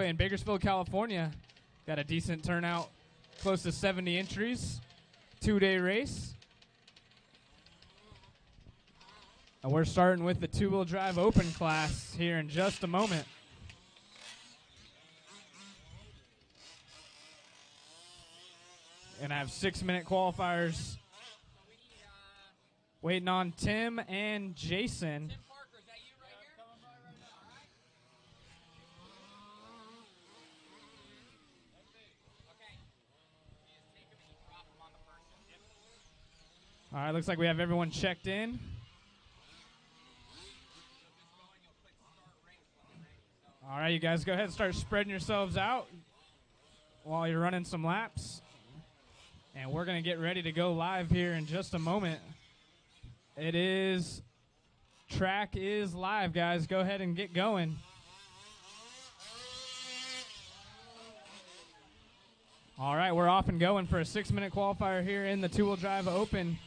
Raceway in Bakersfield, California. Got a decent turnout, close to 70 entries. 2-day race. And we're starting with the two-wheel drive open class here in just a moment. And I have 6-minute qualifiers waiting on Tim and Jason. Tim Parker, is that you right here? Okay. You just take him and you drop him on the person. All right, looks like we have everyone checked in. All right, you guys go ahead and start spreading yourselves out while you're running some laps. And we're going to get ready to go live here in just a moment. Track is live, guys. Go ahead and get going. All right, we're off and going for a 6-minute qualifier here in the two-wheel drive open.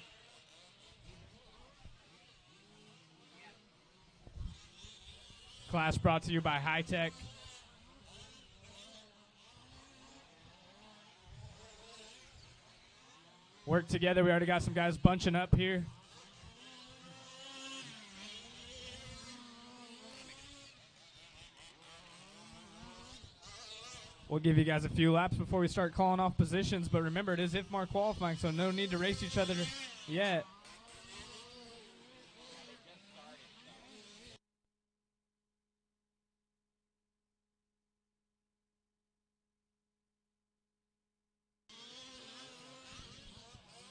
Class brought to you by High Tech. Work together. We already got some guys bunching up here. We'll give you guys a few laps before we start calling off positions, but remember, it is IFMAR qualifying, so no need to race each other yet.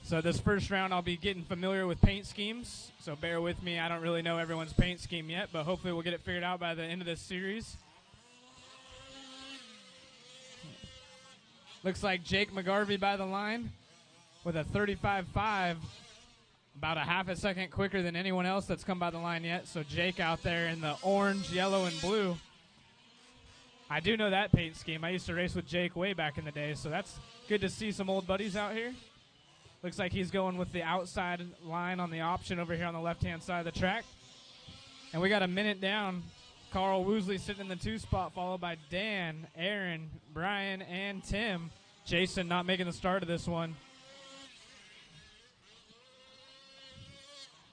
So this first round, I'll be getting familiar with paint schemes, so bear with me. I don't really know everyone's paint scheme yet, but hopefully we'll get it figured out by the end of this series. Looks like Jake McGarvey by the line with a 35.5, about a half a second quicker than anyone else that's come by the line yet. So Jake out there in the orange, yellow, and blue. I do know that paint scheme. I used to race with Jake way back in the day, so that's good to see some old buddies out here. Looks like he's going with the outside line on the option over here on the left-hand side of the track. And we got a minute down. Carl Woosley sitting in the 2 spot, followed by Dan, Aaron, Brian, and Tim. Jason not making the start of this one.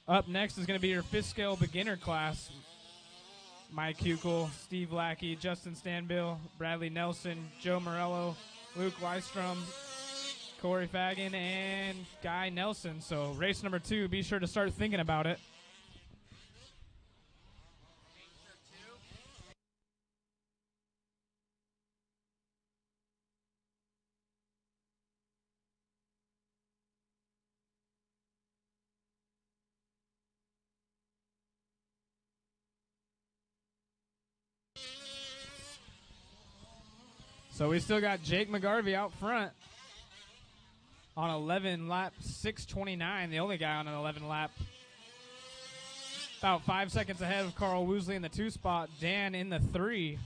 Up next is going to be your 5th scale beginner class. Mike Hukel, Steve Lackey, Justin Stanbill, Bradley Nelson, Joe Morello, Luke Weistrom, Corey Fagan, and Guy Nelson. So race number 2, be sure to start thinking about it. So we still got Jake McGarvey out front on 11 lap 6:29, the only guy on an 11 lap. About 5 seconds ahead of Carl Woosley in the 2 spot. Dan in the 3.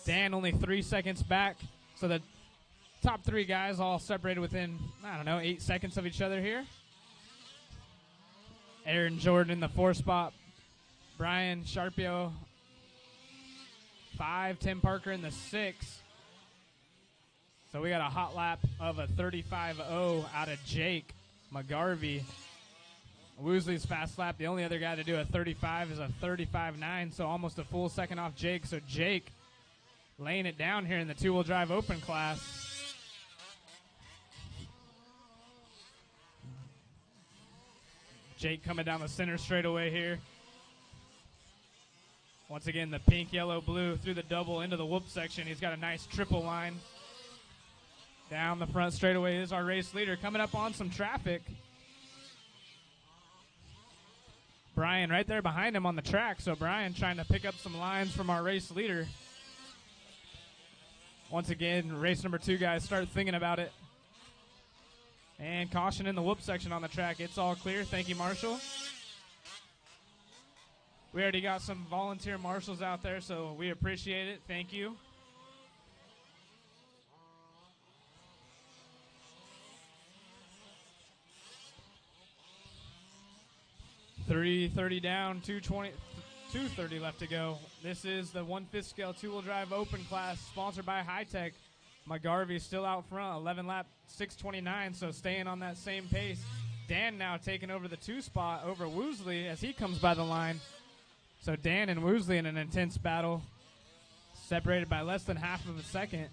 Dan only 3 seconds back. So the top 3 guys all separated within, 8 seconds of each other here. Aaron Jordan in the 4 spot. Brian Sharpio 5. Tim Parker in the 6. So we got a hot lap of a 35.0 out of Jake McGarvey. Woosley's fast lap, the only other guy to do a 35 is a 35.9, so almost a full second off Jake. So Jake laying it down here in the 2-wheel drive open class. Jake coming down the center straightaway here. Once again, the pink, yellow, blue through the double into the whoop section. He's got a nice triple line. Down the front straightaway is our race leader coming up on some traffic. Brian right there behind him on the track. So Brian trying to pick up some lines from our race leader. Once again, race number 2 guys start thinking about it. And caution in the whoop section on the track. It's all clear. Thank you, Marshall. We already got some volunteer marshals out there, so we appreciate it. Thank you. 3:30 down, 2:20, 2:30 left to go. This is the 1/5 scale two-wheel drive open class sponsored by High-Tech. McGarvey still out front, 11 lap, 6:29, so staying on that same pace. Dan now taking over the 2 spot over Woosley as he comes by the line. So Dan and Woosley in an intense battle, separated by less than half of a second.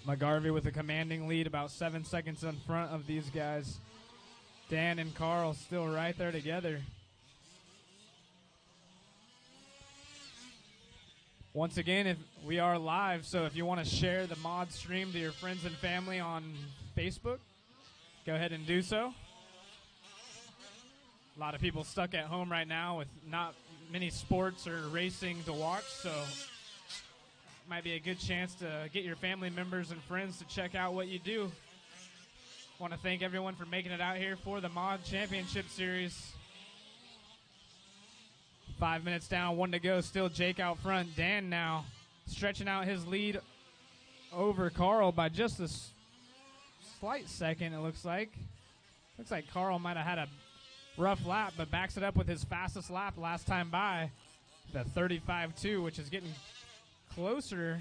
McGarvey with a commanding lead, about 7 seconds in front of these guys. Dan and Carl still right there together. Once again, if we are live, so if you want to share the mod stream to your friends and family on Facebook, go ahead and do so. A lot of people stuck at home right now with not many sports or racing to watch, so might be a good chance to get your family members and friends to check out what you do. Want to thank everyone for making it out here for the Mod Championship Series. 5 minutes down, 1 to go. Still Jake out front. Dan now stretching out his lead over Carl by just a slight second, it looks like. Looks like Carl might have had a rough lap, but backs it up with his fastest lap last time by, the 35.2, which is getting closer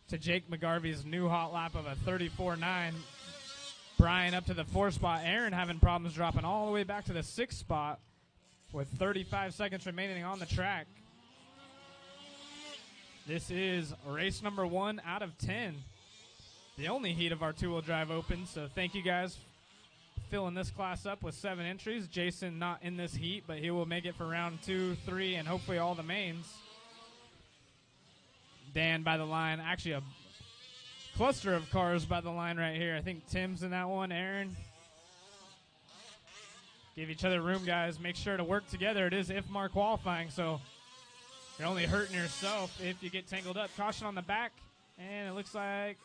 to Jake McGarvey's new hot lap of a 34.9. Brian up to the 4 spot. Aaron having problems dropping all the way back to the 6 spot with 35 seconds remaining on the track. This is race number 1 out of 10. The only heat of our two-wheel drive open, so thank you guys for filling this class up with 7 entries. Jason not in this heat, but he will make it for round 2, 3, and hopefully all the mains. Dan by the line. Actually, a cluster of cars by the line right here. I think Tim's in that one. Aaron. Give each other room, guys. Make sure to work together. It is IFMAR qualifying, so you're only hurting yourself if you get tangled up. Caution on the back, and it looks like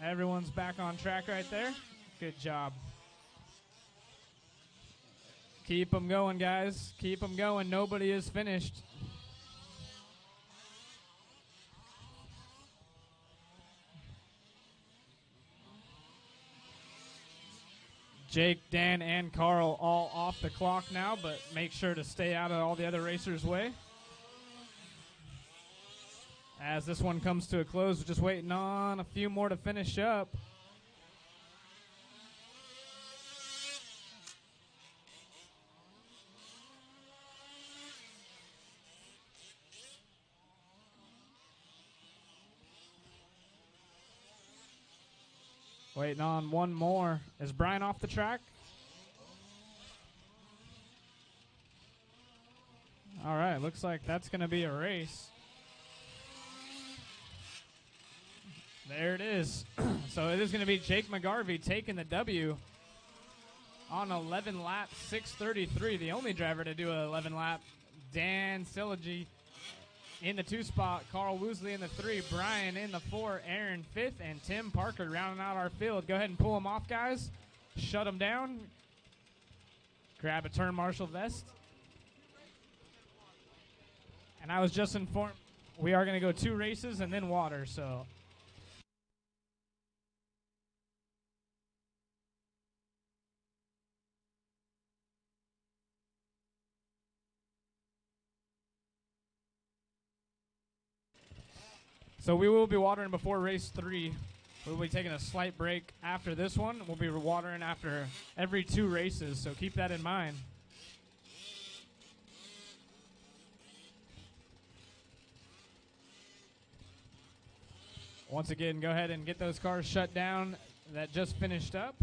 everyone's back on track right there. Good job. Keep them going, guys. Keep them going. Nobody is finished. Jake, Dan, and Carl all off the clock now, but make sure to stay out of all the other racers' way. As this one comes to a close, we're just waiting on a few more to finish up. Waiting on one more. Is Brian off the track? All right, looks like that's going to be a race. There it is. So it is going to be Jake McGarvey taking the W on 11 lap 6:33. The only driver to do an 11 lap. Dan Siligy in the 2 spot, Carl Woosley in the 3, Brian in the 4, Aaron 5th, and Tim Parker rounding out our field. Go ahead and pull them off, guys. Shut them down. Grab a turn marshal vest. And I was just informed we are going to go 2 races and then water, so. So we will be watering before race 3. We'll be taking a slight break after this one. We'll be watering after every 2 races, so keep that in mind. Once again, go ahead and get those cars shut down that just finished up.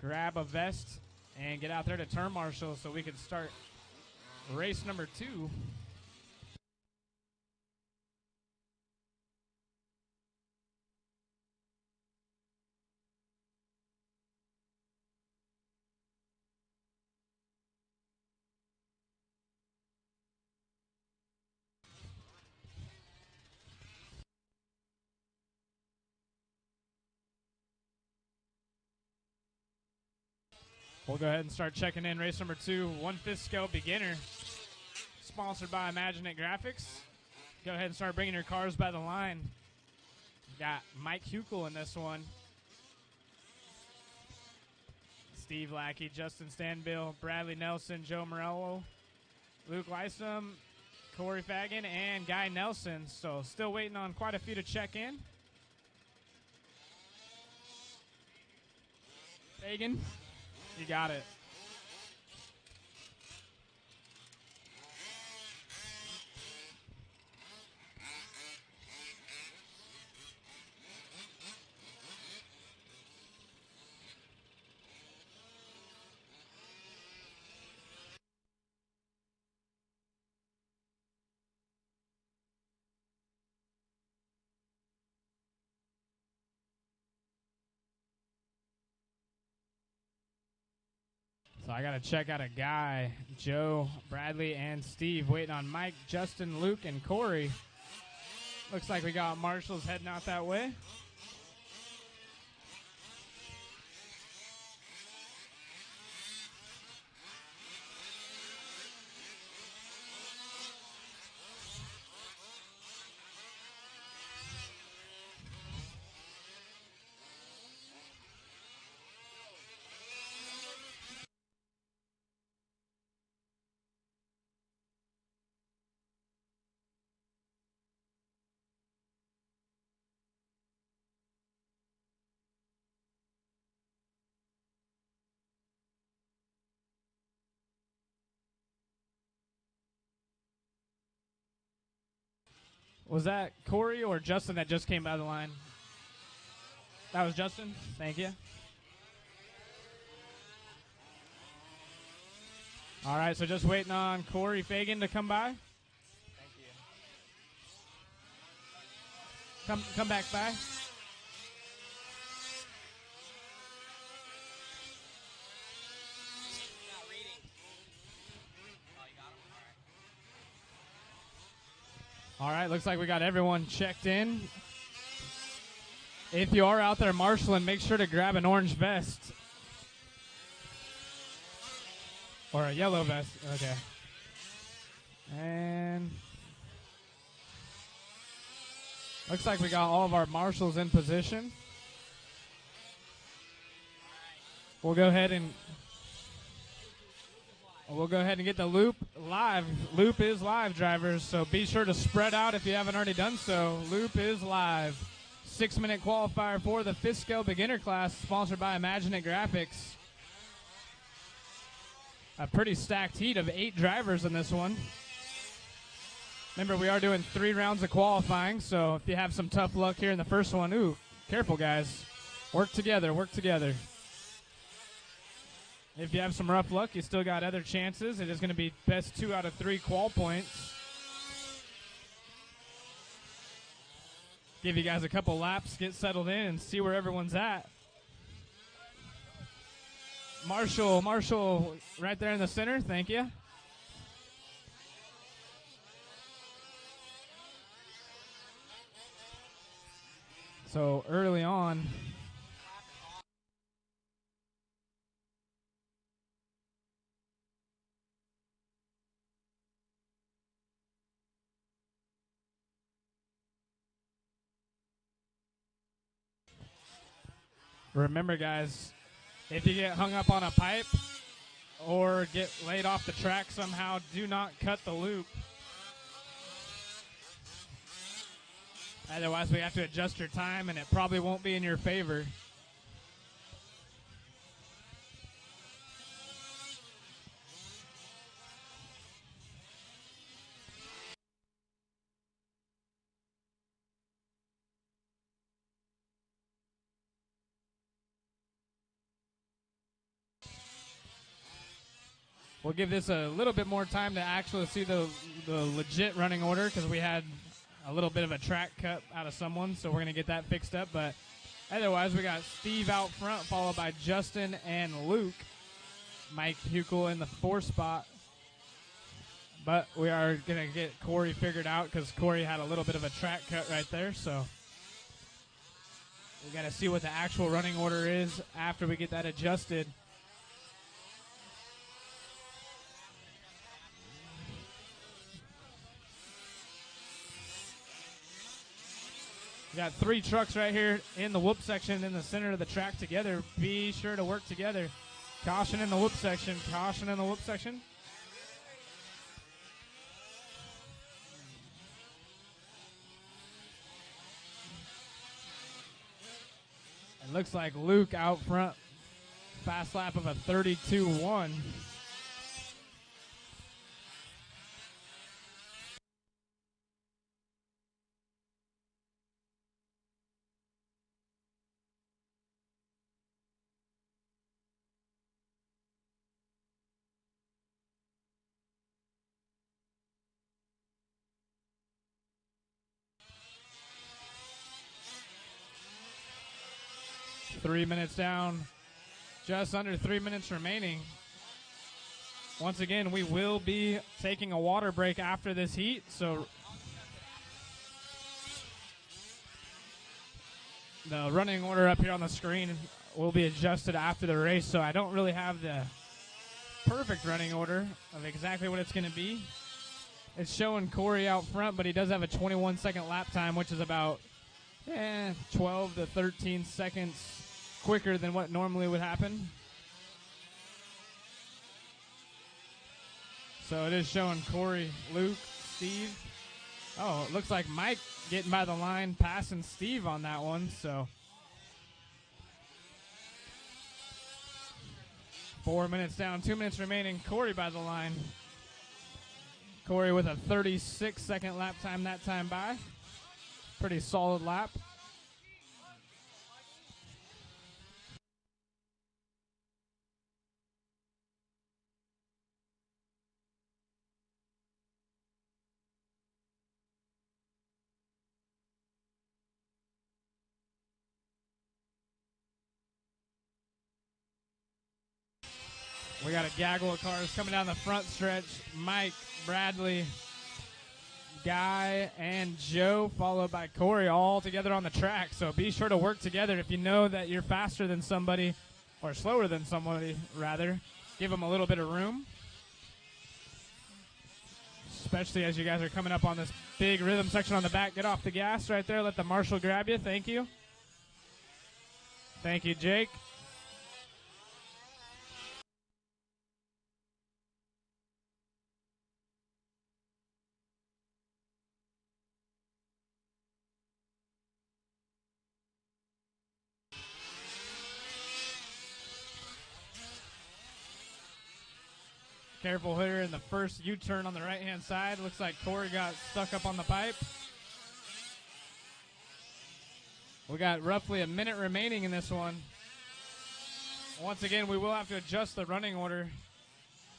Grab a vest and get out there to turn marshal so we can start race number 2. We'll go ahead and start checking in race number 2, 1/5 scale beginner, sponsored by Imaginate Graphics. Go ahead and start bringing your cars by the line. Got Mike Huckel in this one. Steve Lackey, Justin Stanbill, Bradley Nelson, Joe Morello, Luke Lysum, Corey Fagan, and Guy Nelson. So still waiting on quite a few to check in. Fagan, you got it. So I got to check out a Guy, Joe, Bradley, and Steve waiting on Mike, Justin, Luke, and Corey. Looks like we got Marshall's heading out that way. Was that Corey or Justin that just came by the line? That was Justin? Thank you. All right, so just waiting on Corey Fagan to come by. Thank you. Come back by. Not reading. Oh, you got him? All right. All right, looks like we got everyone checked in. If you are out there marshaling, make sure to grab an orange vest. Or a yellow vest. Okay. And looks like we got all of our marshals in position. We'll go ahead and get the loop live. Loop is live, drivers, so be sure to spread out if you haven't already done so. Loop is live. 6-minute qualifier for the 5th scale beginner class, sponsored by Imaginate Graphics. A pretty stacked heat of 8 drivers in this one. Remember, we are doing 3 rounds of qualifying, so if you have some tough luck here in the first one, ooh, careful, guys. Work together, work together. If you have some rough luck, you still got other chances. It is going to be best 2 out of 3 qual points. Give you guys a couple laps, get settled in, and see where everyone's at. Marshall, right there in the center. Thank you. So early on, remember, guys, if you get hung up on a pipe or get laid off the track somehow, do not cut the loop. Otherwise, we have to adjust your time, and it probably won't be in your favor. We'll give this a little bit more time to actually see the legit running order, because we had a little bit of a track cut out of someone, so we're going to get that fixed up. But otherwise, we got Steve out front, followed by Justin and Luke. Mike Huckel in the 4th spot. But we are going to get Corey figured out, because Corey had a little bit of a track cut right there. So we got to see what the actual running order is after we get that adjusted. We got 3 trucks right here in the whoop section in the center of the track together. Be sure to work together. Caution in the whoop section. Caution in the whoop section. It looks like Luke out front. Fast lap of a 32-1. Three minutes down, just under 3 minutes remaining. Once again, we will be taking a water break after this heat, so the running order up here on the screen will be adjusted after the race, so I don't really have the perfect running order of exactly what it's going to be. It's showing Corey out front, but he does have a 21-second lap time, which is about 12 to 13 seconds quicker than what normally would happen. So it is showing Corey, Luke, Steve. Oh, it looks like Mike getting by the line, passing Steve on that one. So 4 minutes down, 2 minutes remaining. Corey by the line. Corey with a 36-second lap time that time by. Pretty solid lap. We got a gaggle of cars coming down the front stretch. Mike, Bradley, Guy, and Joe, followed by Corey, all together on the track. So be sure to work together. If you know that you're faster than somebody, or slower than somebody, rather, give them a little bit of room. Especially as you guys are coming up on this big rhythm section on the back. Get off the gas right there. Let the marshal grab you. Thank you. Thank you, Jake. Careful here in the first U-turn on the right-hand side. Looks like Corey got stuck up on the pipe. We got roughly a minute remaining in this one. Once again, we will have to adjust the running order,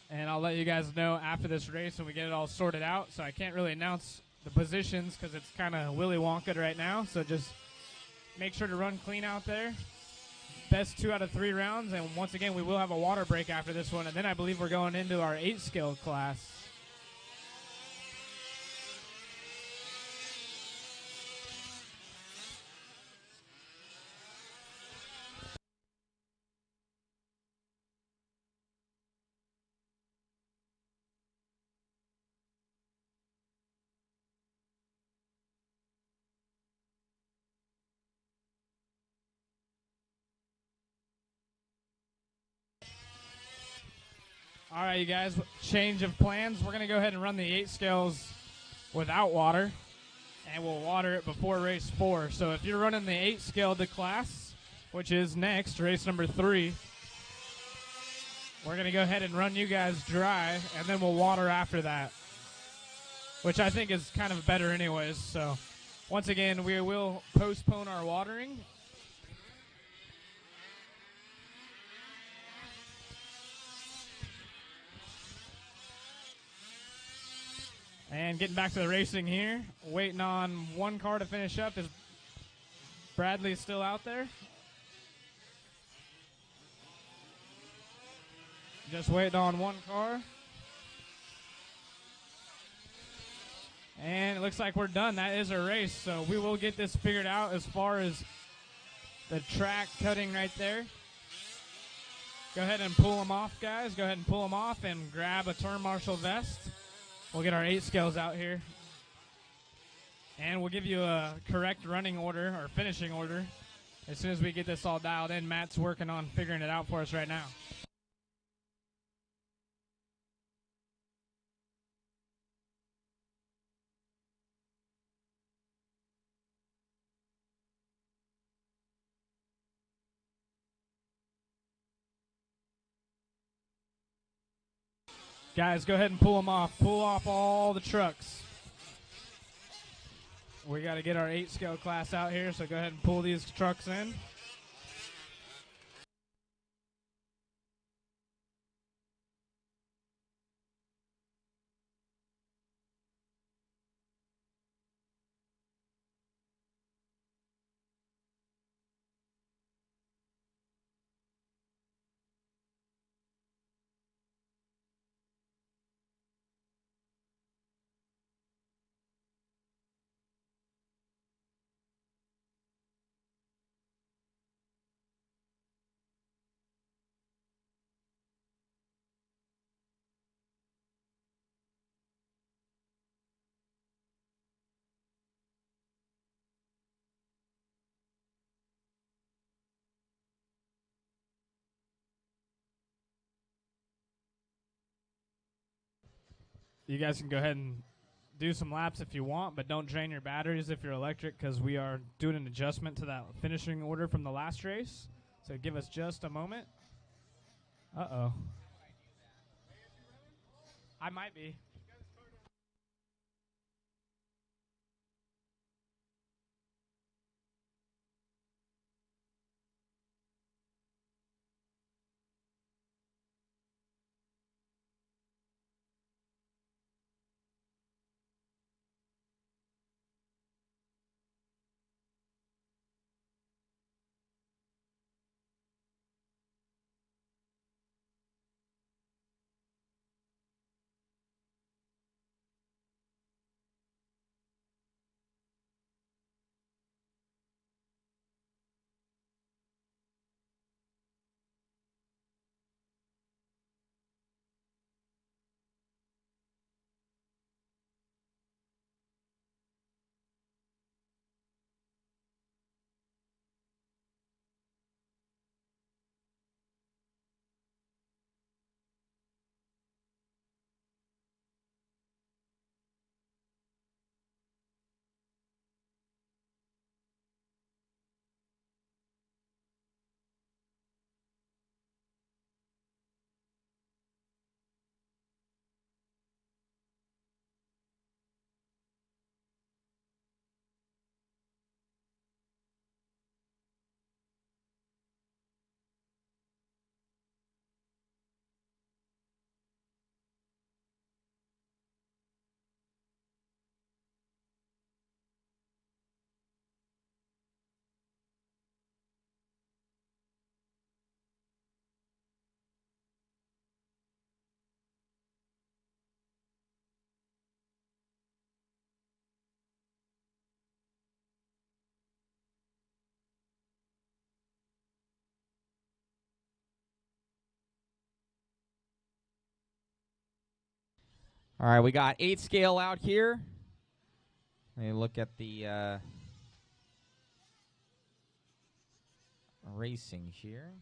and I'll let you guys know after this race when we get it all sorted out. So I can't really announce the positions because it's kind of Willy Wonka right now. So just make sure to run clean out there. Best 2 out of 3 rounds, and once again, we will have a water break after this one, and then I believe we're going into our 8-scale class. All right, you guys, change of plans. We're going to go ahead and run the 8 scales without water, and we'll water it before race 4. So if you're running the 8 scaled class, which is next, race number 3, we're going to go ahead and run you guys dry, and then we'll water after that, which I think is kind of better anyways. So once again, we will postpone our watering. And getting back to the racing here, waiting on one car to finish up. Is Bradley still out there? Just waiting on one car. And it looks like we're done. That is a race, so we will get this figured out as far as the track cutting right there. Go ahead and pull them off, guys. Go ahead and pull them off and grab a turn marshal vest. We'll get our 8 scales out here. And we'll give you a correct running order or finishing order as soon as we get this all dialed in. Matt's working on figuring it out for us right now. Guys, go ahead and pull them off. Pull off all the trucks. We got to get our 8 scale class out here, so go ahead and pull these trucks in. You guys can go ahead and do some laps if you want, but don't drain your batteries if you're electric, because we are doing an adjustment to that finishing order from the last race. So give us just a moment. Uh-oh. I might be. All right, we got 8 scale out here. Let me look at the racing here.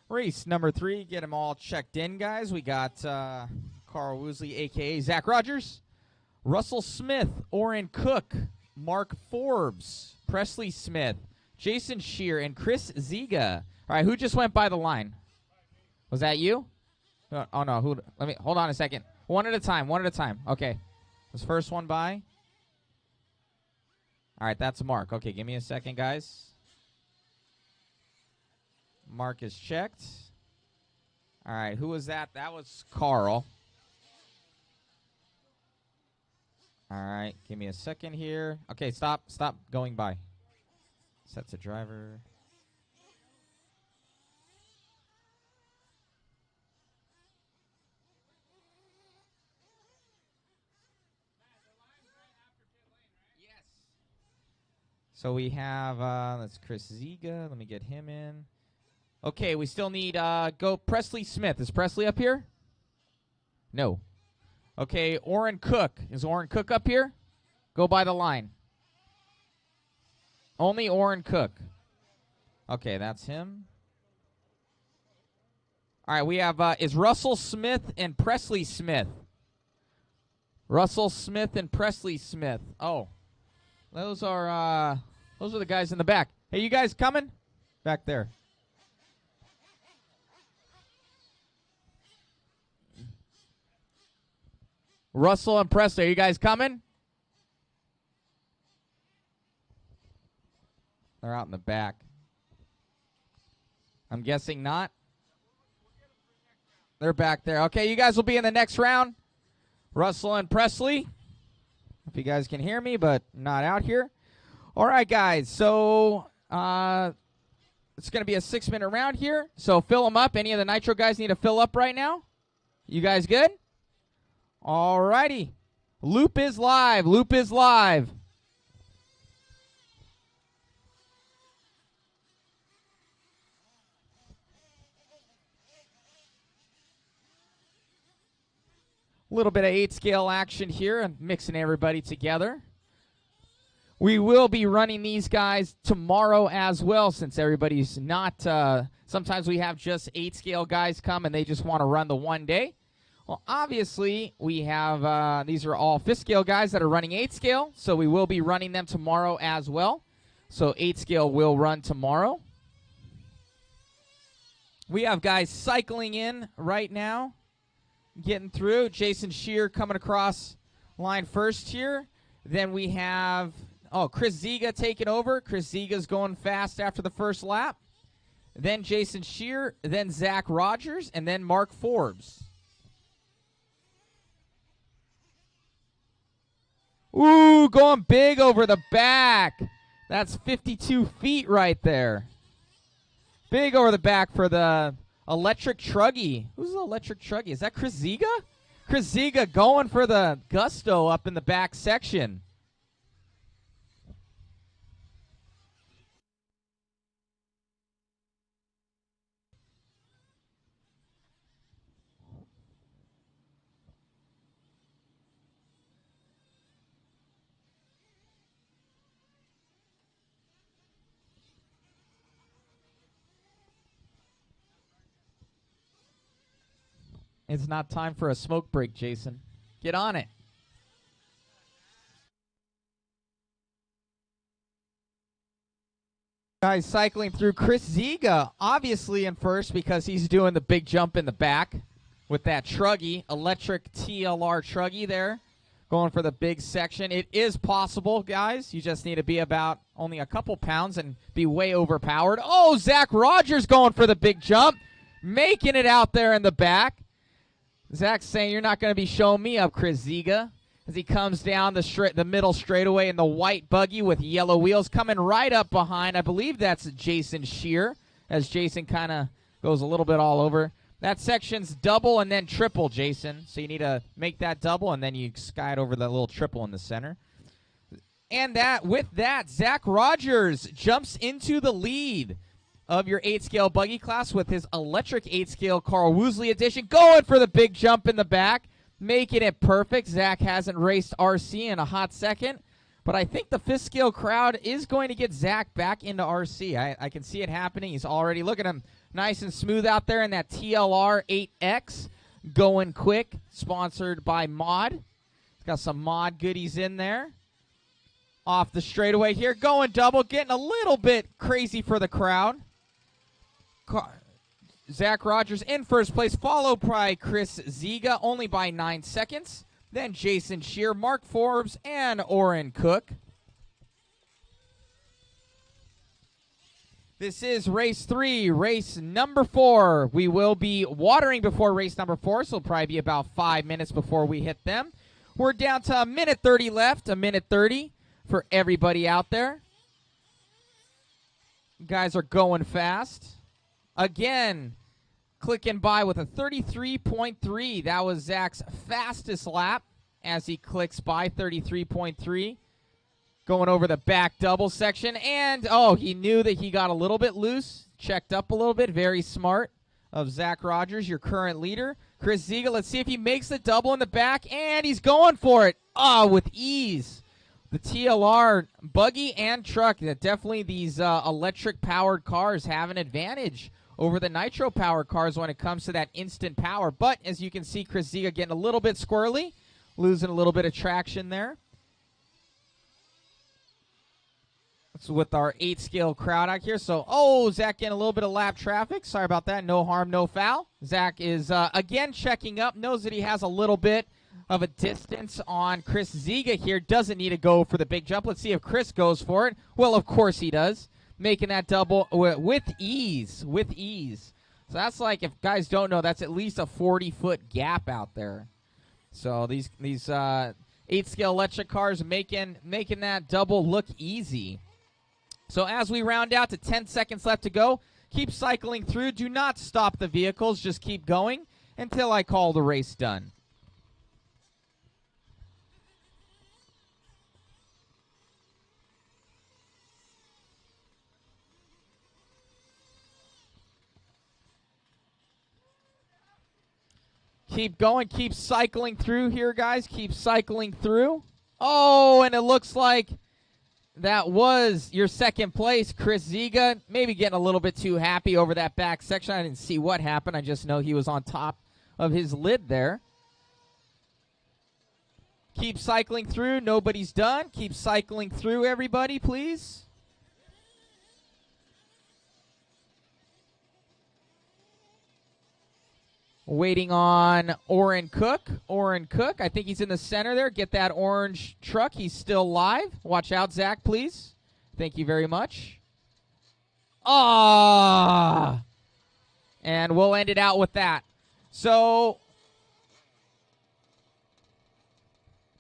Race number 3, get them all checked in, guys. We got Carl Woosley, a.k.a. Zach Rogers, Russell Smith, Oren Cook, Mark Forbes, Presley Smith, Jason Shear, and Chris Ziga. All right, who just went by the line? Was that you? Oh, no. Who? Let me hold on a second. One at a time. Okay. This first one by. All right, that's Mark. Okay, give me a second, guys. Mark is checked. All right, who was that? That was Carl. All right, give me a second here. Okay, stop going by. Sets a driver. So we have, that's Chris Ziga. Let me get him in. Okay, we still need, go Presley Smith. Is Presley up here? No. Okay, Orrin Cook. Is Orrin Cook up here? Go by the line. Only Orrin Cook. Okay, that's him. All right, we have, is Russell Smith and Presley Smith. Russell Smith and Presley Smith. Oh. Those are the guys in the back. Hey, you guys coming? Back there. Russell and Presley, are you guys coming? They're out in the back. I'm guessing not. They're back there. Okay, you guys will be in the next round. Russell and Presley. If you guys can hear me, but not out here. All right, guys. So it's going to be a 6-minute round here. So fill them up. Any of the Nitro guys need to fill up right now? You guys good? All righty. Loop is live. Loop is live. A little bit of 8-scale action here and mixing everybody together. We will be running these guys tomorrow as well, since everybody's not, sometimes we have just 8-scale guys come and they just want to run the one day. Well, obviously, we have, these are all 5th-scale guys that are running 8-scale, so we will be running them tomorrow as well. So 8-scale will run tomorrow. We have guys cycling in right now. Getting through. Jason Shear coming across line first here. Then we have, Chris Ziga taking over. Chris Ziga's going fast after the first lap. Then Jason Shear, then Zach Rogers, and then Mark Forbes. Ooh, going big over the back. That's 52 feet right there. Big over the back for the Electric Truggy. Who's the Electric Truggy? Is that Chris Ziga? Chris Ziga going for the gusto up in the back section. It's not time for a smoke break, Jason. Get on it. Guys cycling through. Chris Ziga, obviously in first because he's doing the big jump in the back with that Truggy, electric TLR Truggy there, going for the big section. It is possible, guys. You just need to be about only a couple pounds and be way overpowered. Oh, Zach Rogers going for the big jump, making it out there in the back. Zach's saying, you're not going to be showing me up, Chris Ziga, as he comes down the middle straightaway in the white buggy with yellow wheels, coming right up behind. I believe that's Jason Shear, as Jason kind of goes a little bit all over. That section's double and then triple, Jason. So you need to make that double, and then you sky it over the little triple in the center. And with that, Zach Rogers jumps into the lead of your 8-scale buggy class with his electric 8-scale Carl Woosley edition, going for the big jump in the back, making it perfect. Zach hasn't raced RC in a hot second, but I think the 5th-scale crowd is going to get Zach back into RC. I can see it happening. He's already, look at him, nice and smooth out there in that TLR 8X, going quick, sponsored by Mod. He's got some Mod goodies in there. Off the straightaway here, going double, getting a little bit crazy for the crowd. Zach Rogers in first place, followed by Chris Ziga, only by 9 seconds. Then Jason Shear, Mark Forbes, and Orrin Cook. This is race 3, race number 4. We will be watering before race number 4, so it'll probably be about 5 minutes before we hit them. We're down to a minute 30 left, a minute 30 for everybody out there. Guys are going fast. Again, clicking by with a 33.3. That was Zach's fastest lap as he clicks by, 33.3. Going over the back double section. And, oh, he knew that he got a little bit loose. Checked up a little bit. Very smart of Zach Rogers, your current leader. Chris Ziga, let's see if he makes the double in the back. And he's going for it. Oh, with ease. The TLR buggy and truck, definitely these electric-powered cars have an advantage over the nitro-powered cars when it comes to that instant power. But as you can see, Chris Ziga getting a little bit squirrely, losing a little bit of traction there. That's with our 8-scale crowd out here. So, oh, Zach getting a little bit of lap traffic. Sorry about that. No harm, no foul. Zach is, again, checking up, knows that he has a little bit of a distance on Chris Ziga here. Doesn't need to go for the big jump. Let's see if Chris goes for it. Well, of course he does. Making that double with ease. With ease. So that's like, if guys don't know, that's at least a 40-foot gap out there. So these 8-scale electric cars making that double look easy. So as we round out to 10 seconds left to go, keep cycling through. Do not stop the vehicles. Just keep going until I call the race done. Keep going. Keep cycling through here, guys. Keep cycling through. Oh, and it looks like that was your second place, Chris Ziga. Maybe getting a little bit too happy over that back section. I didn't see what happened. I just know he was on top of his lid there. Keep cycling through. Nobody's done. Keep cycling through, everybody, please. Waiting on Oren Cook. Oren Cook, I think he's in the center there. Get that orange truck. He's still live. Watch out, Zach, please. Thank you very much. Ah! And we'll end it out with that. So,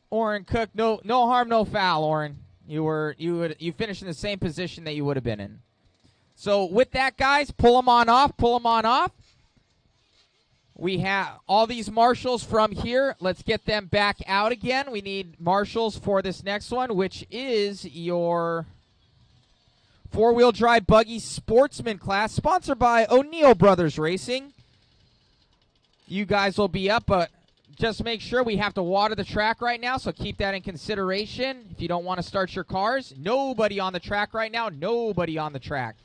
Oren Cook, no harm, no foul, Oren. You finished in the same position that you would have been in. So with that, guys, pull them on off. Pull them on off. We have all these marshals from here. Let's get them back out again. We need marshals for this next one, which is your four-wheel drive buggy sportsman class, sponsored by O'Neill Brothers Racing. You guys will be up, but just make sure we have to water the track right now, so keep that in consideration. If you don't want to start your cars, nobody on the track right now, nobody on the track.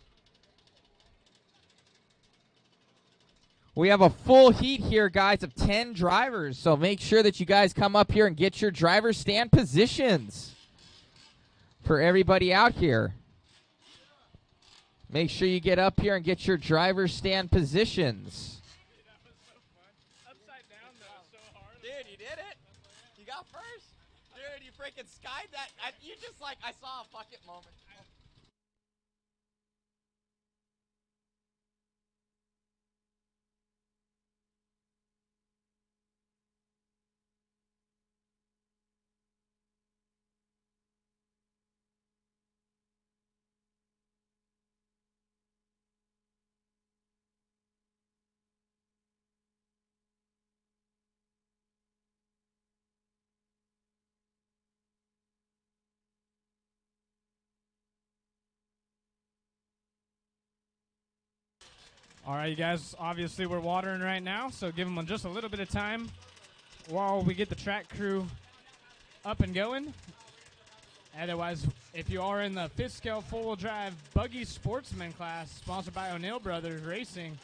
We have a full heat here, guys, of 10 drivers, so make sure that you guys come up here and get your driver stand positions for everybody out here. Make sure you get up here and get your driver stand positions. That was so fun. Upside down, though, so hard. Dude, you did it? You got first? Dude, you freaking skied that. You just like, I saw a fuck it moment. All right, you guys, obviously we're watering right now, so give them just a little bit of time while we get the track crew up and going. Otherwise, if you are in the 5th scale four-wheel drive buggy sportsman class, sponsored by O'Neill Brothers Racing,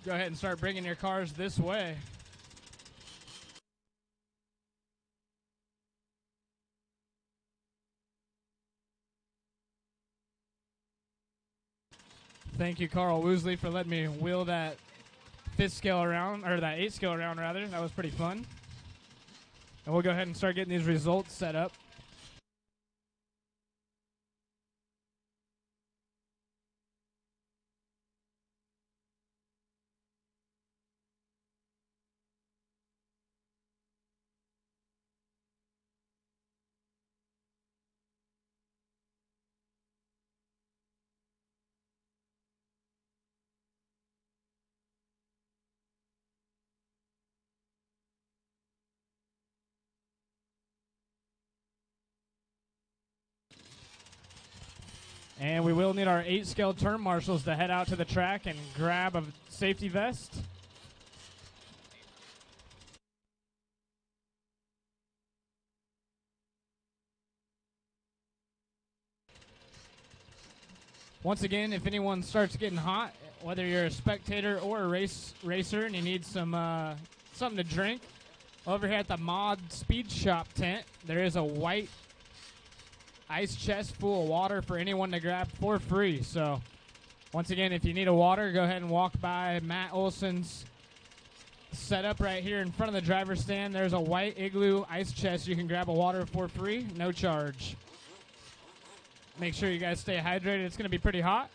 go ahead and start bringing your cars this way. Thank you, Carl Woosley, for letting me wheel that 5th scale around, or that 8th scale around, rather. That was pretty fun. And we'll go ahead and start getting these results set up. And we will need our 8-scale turn marshals to head out to the track and grab a safety vest. Once again, if anyone starts getting hot, whether you're a spectator or a racer and you need some something to drink, over here at the Mod Speed Shop tent, there is a white ice chest full of water for anyone to grab for free. So once again, if you need a water, go ahead and walk by Matt Olson's setup right here in front of the driver's stand. There's a white Igloo ice chest. You can grab a water for free, no charge. Make sure you guys stay hydrated. It's going to be pretty hot.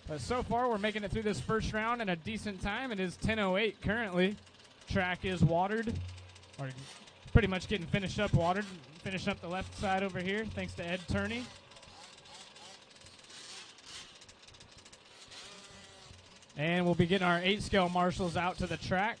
But so far, we're making it through this first round in a decent time. It is 10:08 currently. Track is watered, or pretty much getting finished up watered. Finish up the left side over here, thanks to Ed Turney. And we'll be getting our 8-scale marshals out to the track.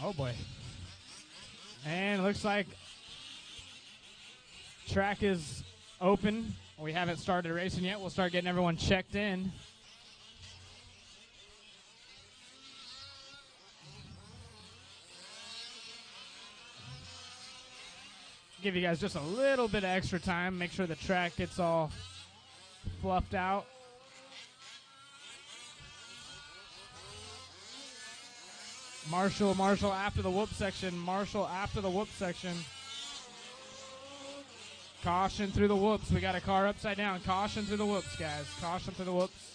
Oh boy. And it looks like track is open. We haven't started racing yet. We'll start getting everyone checked in. Give you guys just a little bit of extra time. Make sure the track gets all fluffed out. Marshall after the whoop section. Marshall after the whoop section. Caution through the whoops. We got a car upside down. Caution through the whoops, guys. Caution through the whoops.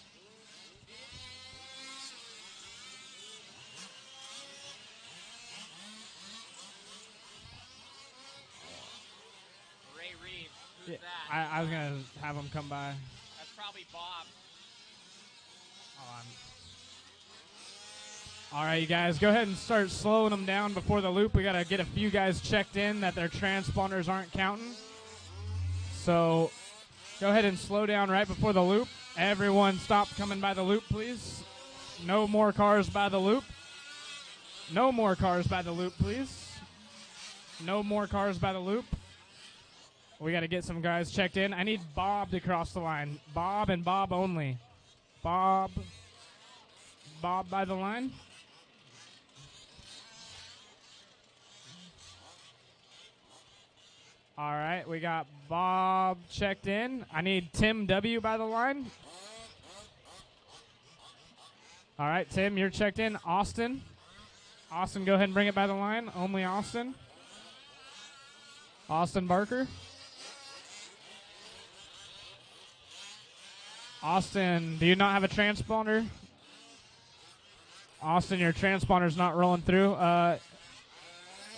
Ray Reeves. Who's Yeah, that? I was going to have him come by. That's probably Bob. All right, you guys, go ahead and start slowing them down before the loop. We got to get a few guys checked in that their transponders aren't counting. So go ahead and slow down right before the loop. Everyone stop coming by the loop, please. No more cars by the loop. No more cars by the loop, please. No more cars by the loop. We got to get some guys checked in. I need Bob to cross the line. Bob and Bob only. Bob by the line. All right, we got Bob checked in. I need Tim W. by the line. All right, Tim, you're checked in. Austin, go ahead and bring it by the line. Only Austin. Austin Barker. Austin, do you not have a transponder? Austin, your transponder's not rolling through.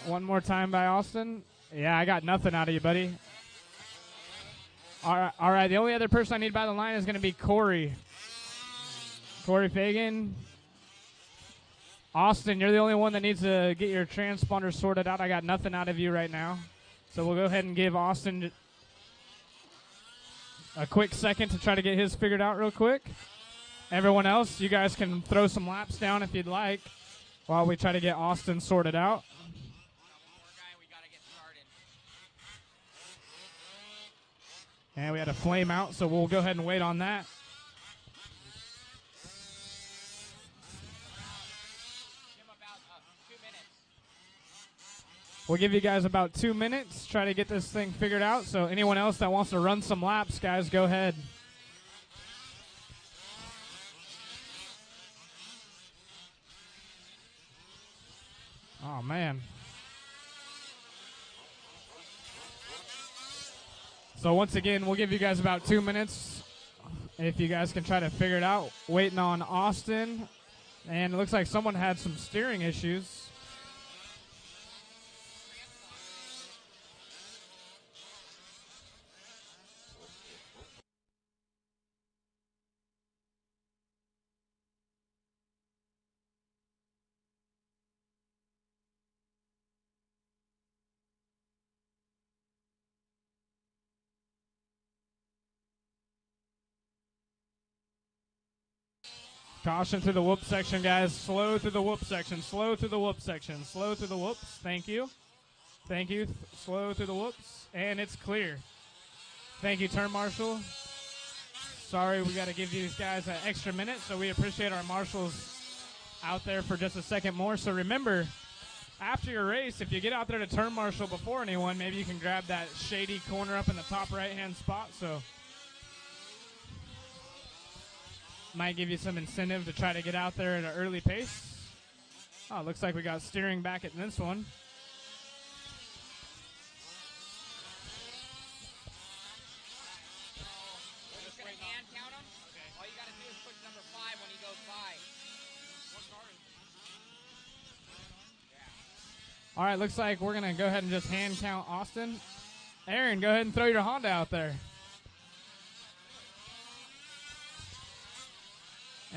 One more time by Austin. Yeah, I got nothing out of you, buddy. All right. The only other person I need by the line is going to be Corey. Corey Fagan. Austin, you're the only one that needs to get your transponder sorted out. I got nothing out of you right now. So we'll go ahead and give Austin a quick second to try to get his figured out real quick. Everyone else, you guys can throw some laps down if you'd like while we try to get Austin sorted out. And we had a flame out, so we'll go ahead and wait on that. We'll give you guys about 2 minutes, try to get this thing figured out. So anyone else that wants to run some laps, guys, go ahead. Oh, man. So once again, we'll give you guys about 2 minutes if you guys can try to figure it out. Waiting on Austin. And it looks like someone had some steering issues. Caution through the whoop section, guys. Slow through the whoop section. Slow through the whoop section. Slow through the whoops. Thank you. Thank you. Slow through the whoops. And it's clear. Thank you, turn marshal. Sorry, we got to give these guys an extra minute, so we appreciate our marshals out there for just a second more. So remember, after your race, if you get out there to turn marshal before anyone, maybe you can grab that shady corner up in the top right-hand spot. So might give you some incentive to try to get out there at an early pace. Oh, looks like we got steering back at this one. We're just going to hand count them. Okay. All you got to do is push number 5 when he goes by. What car is it? Yeah. All right, looks like we're going to go ahead and just hand count Austin. Aaron, go ahead and throw your Honda out there.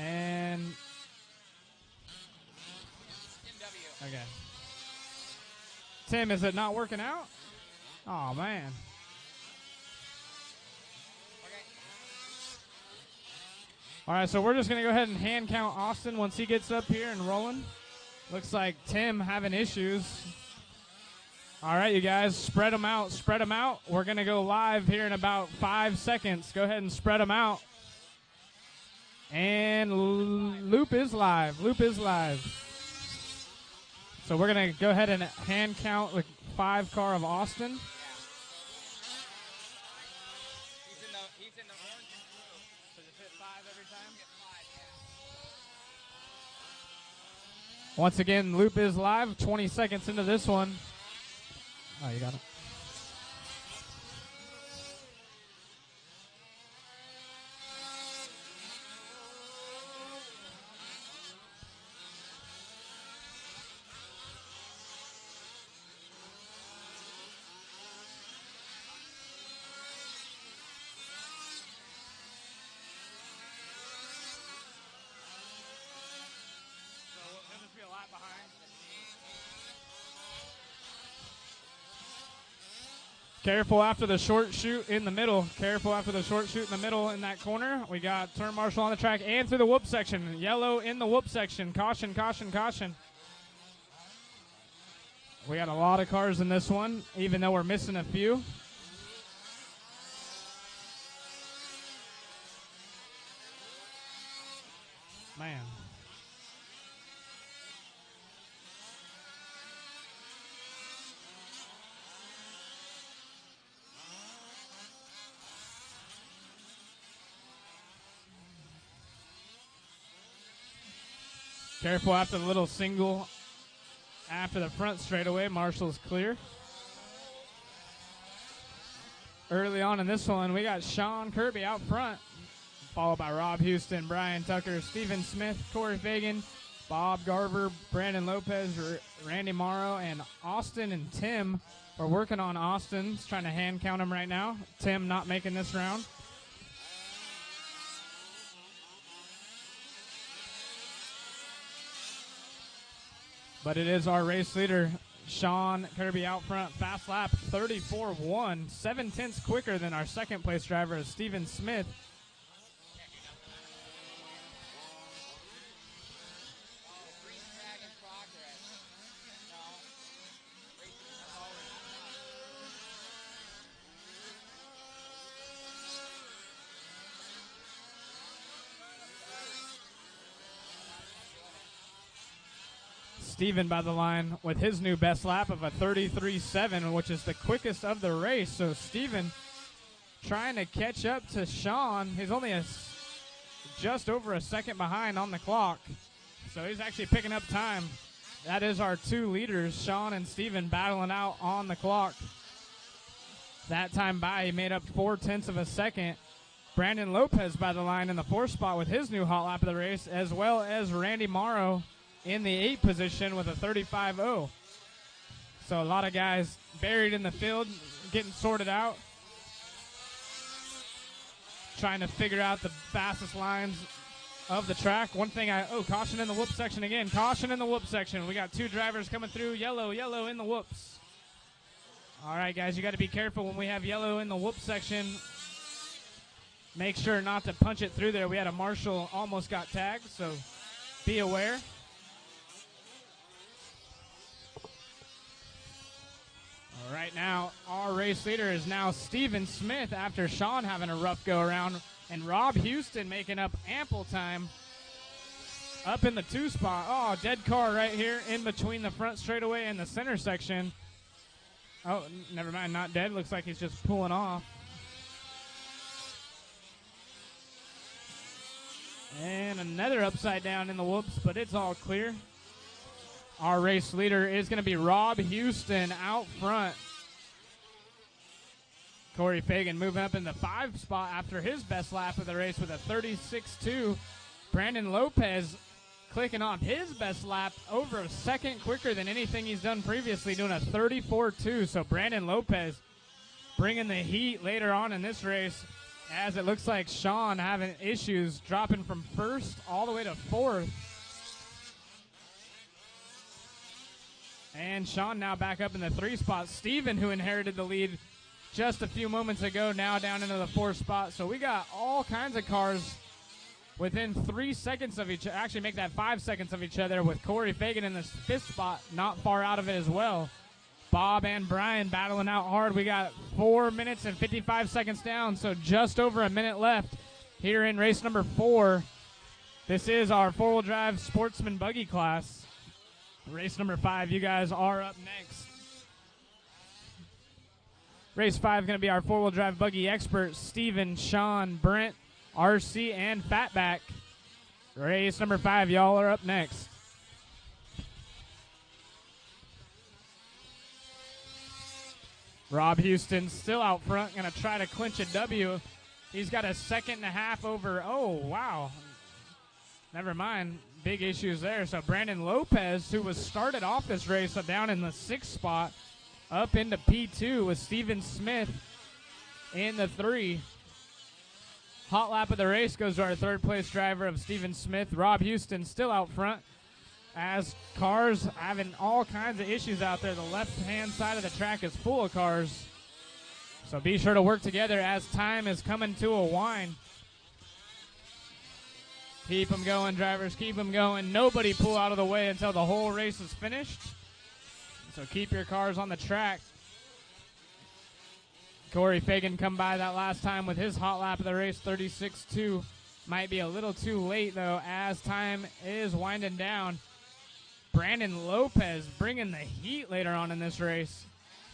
And Tim W. okay. Tim, is it not working out? Oh, man. Okay. All right, so we're just going to go ahead and hand count Austin once he gets up here and rolling. Looks like Tim having issues. All right, you guys, spread them out. Spread them out. We're going to go live here in about 5 seconds. Go ahead and spread them out. And loop is live. Loop is live. So we're going to go ahead and hand count the 5 car of Austin. He's in the orange and blue. Does it hit 5 every time? Get 5, yeah. Once again, loop is live. 20 seconds into this one. Oh, you got it. Careful after the short shoot in the middle. Careful after the short shoot in the middle in that corner. We got turn marshal on the track and through the whoop section. Yellow in the whoop section. Caution, caution, caution. We got a lot of cars in this one, even though we're missing a few. Man. Careful after the little single after the front straightaway. Marshall's clear. Early on in this one, we got Sean Kirby out front, followed by Rob Houston, Brian Tucker, Stephen Smith, Corey Fagan, Bob Garver, Brandon Lopez, Randy Morrow, and Austin and Tim. We're working on Austin's, trying to hand count him right now. Tim not making this round. But it is our race leader, Sean Kirby out front. Fast lap, 34-1. 7/10 quicker than our second place driver, Stephen Smith. Green flag in progress. No. Racing is always Steven by the line with his new best lap of a 33.7, which is the quickest of the race. So Steven trying to catch up to Sean. He's only just over a second behind on the clock. So he's actually picking up time. That is our 2 leaders, Sean and Steven, battling out on the clock. That time by, he made up 0.4 of a second. Brandon Lopez by the line in the 4th spot with his new hot lap of the race, as well as Randy Morrow in the 8th position with a 35.0. So a lot of guys buried in the field, getting sorted out, trying to figure out the fastest lines of the track. One thing caution in the whoop section again. Caution in the whoop section. We got 2 drivers coming through. Yellow in the whoops. All right, guys, you got to be careful when we have yellow in the whoop section. make sure not to punch it through there. We had a marshal almost got tagged, so be aware. Right now, our race leader is now Steven Smith after Sean having a rough go around, and Rob Houston making up ample time up in the 2 spot. Oh, dead car right here in between the front straightaway and the center section. Oh, never mind, not dead. Looks like he's just pulling off. And another upside down in the whoops, but it's all clear. Our race leader is going to be Rob Houston out front. Corey Fagan moving up in the 5 spot after his best lap of the race with a 36.2. Brandon Lopez clicking off his best lap over a second quicker than anything he's done previously, doing a 34.2. So Brandon Lopez bringing the heat later on in this race, as it looks like Sean having issues dropping from 1st all the way to 4th. And Sean now back up in the 3 spot. Steven, who inherited the lead just a few moments ago, now down into the 4 spot. So we got all kinds of cars within 3 seconds of each other. Actually, make that 5 seconds of each other, with Corey Fagan in the 5th spot, not far out of it as well. Bob and Brian battling out hard. We got 4 minutes and 55 seconds down, so just over a minute left here in race number 4. This is our 4-wheel drive sportsman buggy class. Race number 5, you guys are up next. Race 5 is going to be our 4-wheel drive buggy experts, Steven, Sean, Brent, RC, and Fatback. Race number 5, y'all are up next. Rob Houston still out front, going to try to clinch a W. He's got a 2.5 over, oh, wow. Never mind. Big issues there. So Brandon Lopez, who was started off this race down in the 6th spot, up into P2 with Steven Smith in the 3. Hot lap of the race goes to our 3rd place driver of Steven Smith. Rob Houston still out front, as cars having all kinds of issues out there. The left-hand side of the track is full of cars. So be sure to work together as time is coming to a wind. Keep them going, drivers. Keep them going. Nobody pull out of the way until the whole race is finished. So keep your cars on the track. Corey Fagan come by that last time with his hot lap of the race, 36.2. Might be a little too late, though, as time is winding down. Brandon Lopez bringing the heat later on in this race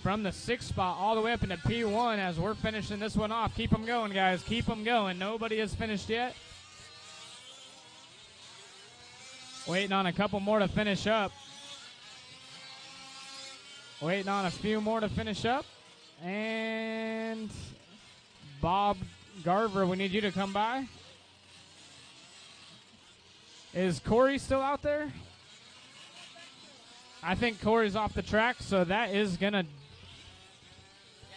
from the 6th spot all the way up into P1 as we're finishing this one off. Keep them going, guys. Keep them going. Nobody has finished yet. Waiting on a couple more to finish up. Waiting on a few more to finish up. And Bob Garver, we need you to come by. Is Corey still out there? I think Corey's off the track, so that is going to... Yeah,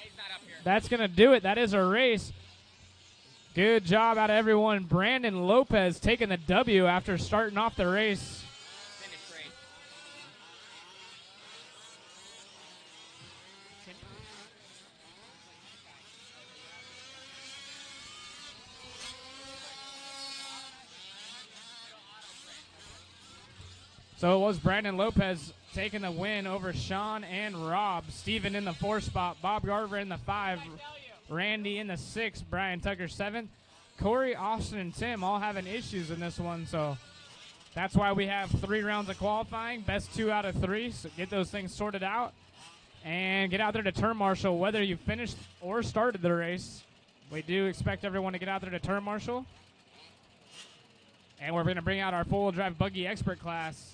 he's not up here. That's going to do it. That is a race. Good job out of everyone. Brandon Lopez taking the W after starting off the race. Finish race. So it was Brandon Lopez taking the win over Sean and Rob. Steven in the 4th spot. Bob Garver in the 5. Randy in the 6th. Brian Tucker 7th. Corey, Austin, and Tim all having issues in this one. So that's why we have 3 rounds of qualifying. Best 2 out of 3. So get those things sorted out. And get out there to turn marshal whether you finished or started the race. We do expect everyone to get out there to turn marshal. And we're going to bring out our 4-wheel drive buggy expert class.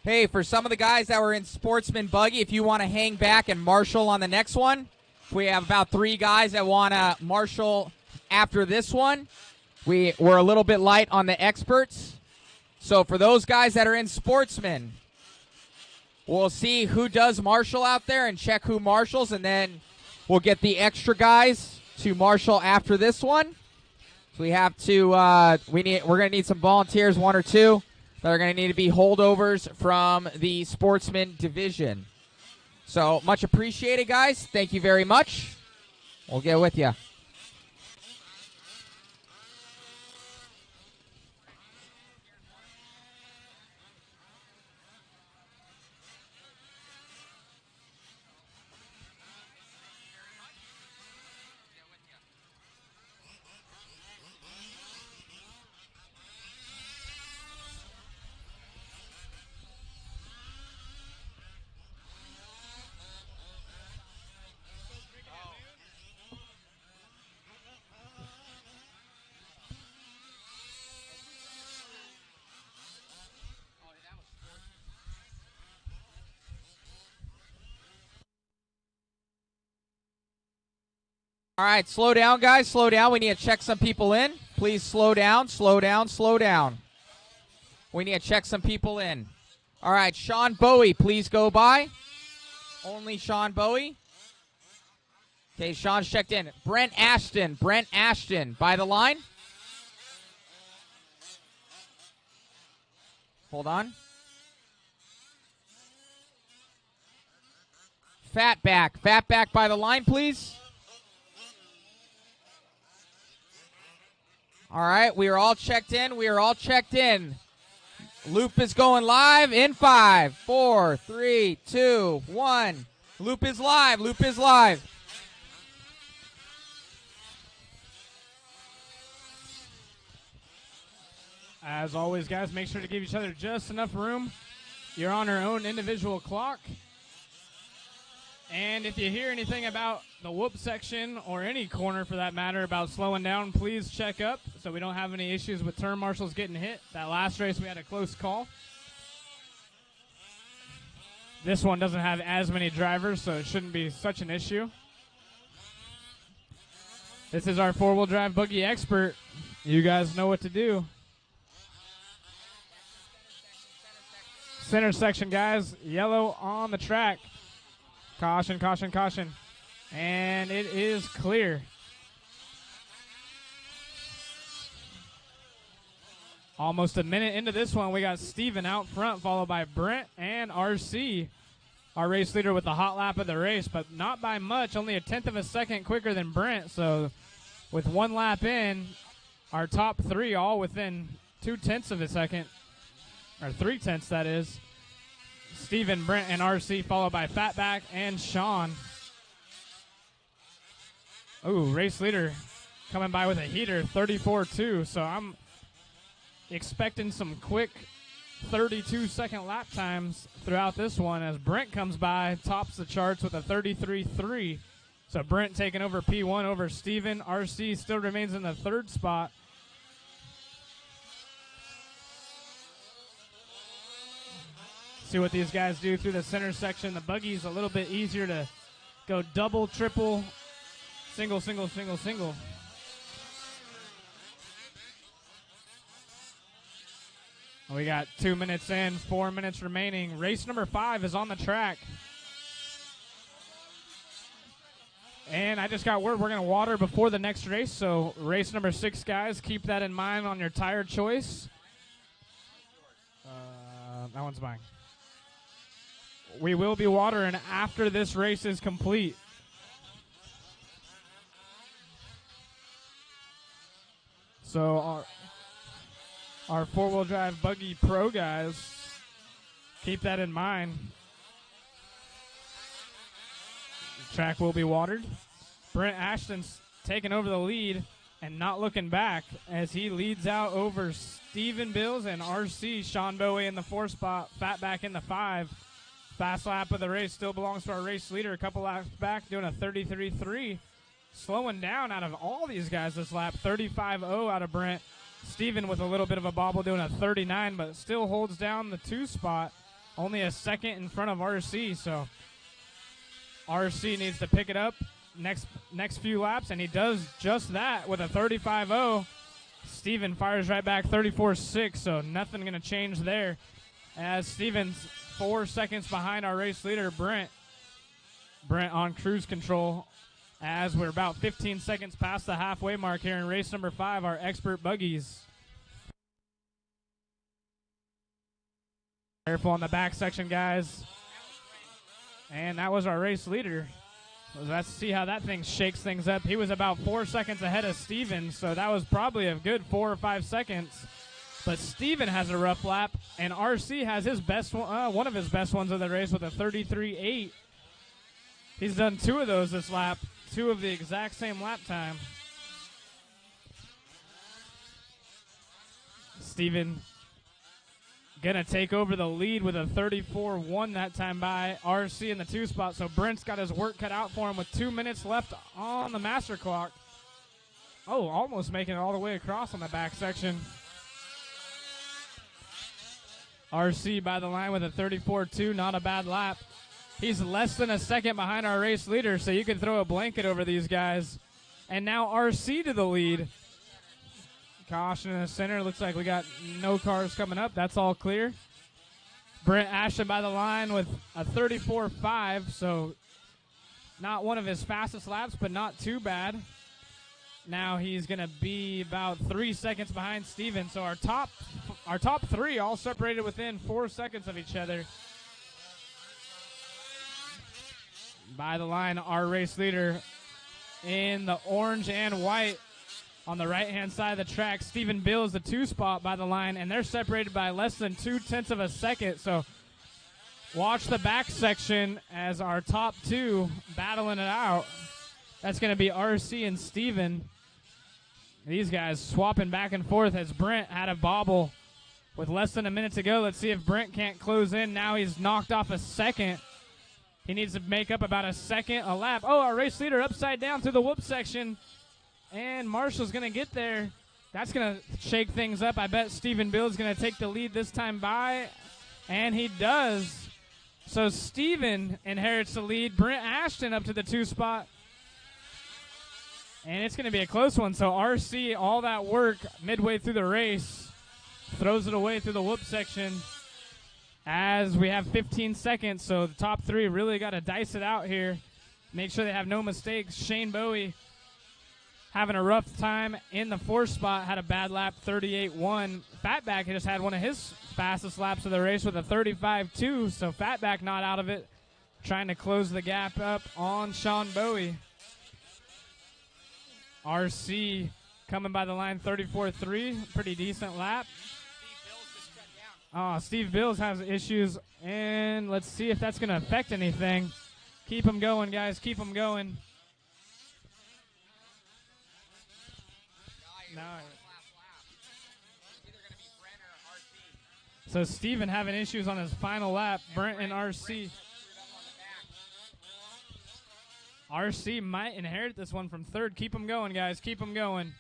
Hey, for some of the guys that were in Sportsman Buggy, if you want to hang back and marshal on the next one, we have about 3 guys that want to marshal after this one. We're a little bit light on the experts. So for those guys that are in Sportsman, we'll see who does marshal out there and check who marshals, and then we'll get the extra guys to marshal after this one. So we have to, we're going to need some volunteers, 1 or 2. That are going to need to be holdovers from the Sportsman division. So much appreciated, guys. Thank you very much. We'll get with you. All right, slow down, guys. Slow down. We need to check some people in. Please slow down, slow down, slow down. We need to check some people in. All right, Sean Bowie, please go by. Only Sean Bowie. Okay, Sean's checked in. Brent Ashton, by the line. Hold on. Fatback by the line, please. All right, we are all checked in. Loop is going live in 5, 4, 3, 2, 1. Loop is live. As always, guys, make sure to give each other just enough room. You're on our own individual clock. And if you hear anything about the whoop section or any corner for that matter about slowing down, please check up so we don't have any issues with turn marshals getting hit. That last race we had a close call. This one doesn't have as many drivers, so it shouldn't be such an issue. This is our four-wheel drive buggy expert. You guys know what to do. Center section, guys. Yellow on the track. Caution, caution, caution. And it is clear. Almost a minute into this one, we got Steven out front, followed by Brent and RC, our race leader with the hot lap of the race, but not by much, only a tenth of a second quicker than Brent. So with one lap in, our top three all within 0.2 of a second, or 0.3, that is. Steven, Brent, and RC, followed by Fatback and Sean. Ooh, race leader coming by with a heater, 34.2. So I'm expecting some quick 32-second lap times throughout this one as Brent comes by, tops the charts with a 33.3. So Brent taking over P1 over Steven. RC still remains in the third spot. See what these guys do through the center section. The buggy's a little bit easier to go double, triple, single, single, single, single. We got 2 minutes in, 4 minutes remaining. Race number 5 is on the track. And I just got word we're going to water before the next race. So race number 6, guys, keep that in mind on your tire choice. That one's mine. We will be watering after this race is complete. So our four-wheel drive buggy pro guys, keep that in mind. The track will be watered. Brent Ashton's taking over the lead and not looking back as he leads out over Steven Bills and RC. Sean Bowie in the 4 spot, Fatback in the 5. Fast lap of the race still belongs to our race leader. A couple laps back, doing a 33.3. Slowing down out of all these guys this lap. 35.0 out of Brent. Steven with a little bit of a bobble, doing a 39, but still holds down the 2 spot. Only a second in front of RC, so RC needs to pick it up next few laps, and he does just that with a 35.0. Steven fires right back, 34.6, so nothing going to change there. As Steven's 4 seconds behind our race leader, Brent. Brent on cruise control as we're about 15 seconds past the halfway mark here in race number 5, our expert buggies. Careful on the back section, guys. And that was our race leader. So let's see how that thing shakes things up. He was about 4 seconds ahead of Steven, so that was probably a good 4 or 5 seconds. But Steven has a rough lap, and RC has his best one of his best ones of the race with a 33.8. He's done 2 of those this lap, 2 of the exact same lap time. Steven gonna take over the lead with a 34.1 that time by RC in the 2 spot. So Brent's got his work cut out for him with 2 minutes left on the master clock. Oh, almost making it all the way across on the back section. RC by the line with a 34.2, not a bad lap. He's less than a second behind our race leader, so you can throw a blanket over these guys. And now RC to the lead. Caution in the center. Looks like we got no cars coming up. That's all clear. Brent Ashton by the line with a 34.5, so not one of his fastest laps, but not too bad. Now he's going to be about 3 seconds behind Steven. So our top three all separated within 4 seconds of each other. By the line, our race leader in the orange and white on the right-hand side of the track. Stephen Bill is the 2 spot by the line, and they're separated by less than 0.2 of a second. So watch the back section as our top 2 battling it out. That's going to be RC and Steven. These guys swapping back and forth as Brent had a bobble with less than a minute to go. Let's see if Brent can't close in. Now he's knocked off a second. He needs to make up about a second a lap. Oh, our race leader upside down through the whoop section. And Marshall's going to get there. That's going to shake things up. I bet Stephen Bill's going to take the lead this time by. And he does. So Stephen inherits the lead. Brent Ashton up to the 2 spot. And it's going to be a close one. So RC, all that work midway through the race, throws it away through the whoop section as we have 15 seconds. So the top 3 really got to dice it out here. Make sure they have no mistakes. Shane Bowie having a rough time in the 4th spot, had a bad lap, 38.1. Fatback just had one of his fastest laps of the race with a 35.2. So Fatback not out of it, trying to close the gap up on Sean Bowie. RC coming by the line, 34.3, pretty decent lap. Steve Bills has issues, and let's see if that's going to affect anything. Keep them going, guys. Keep them going. No. So Steven having issues on his final lap. Brent and RC. RC might inherit this one from 3rd. Keep them going, guys. Keep them going.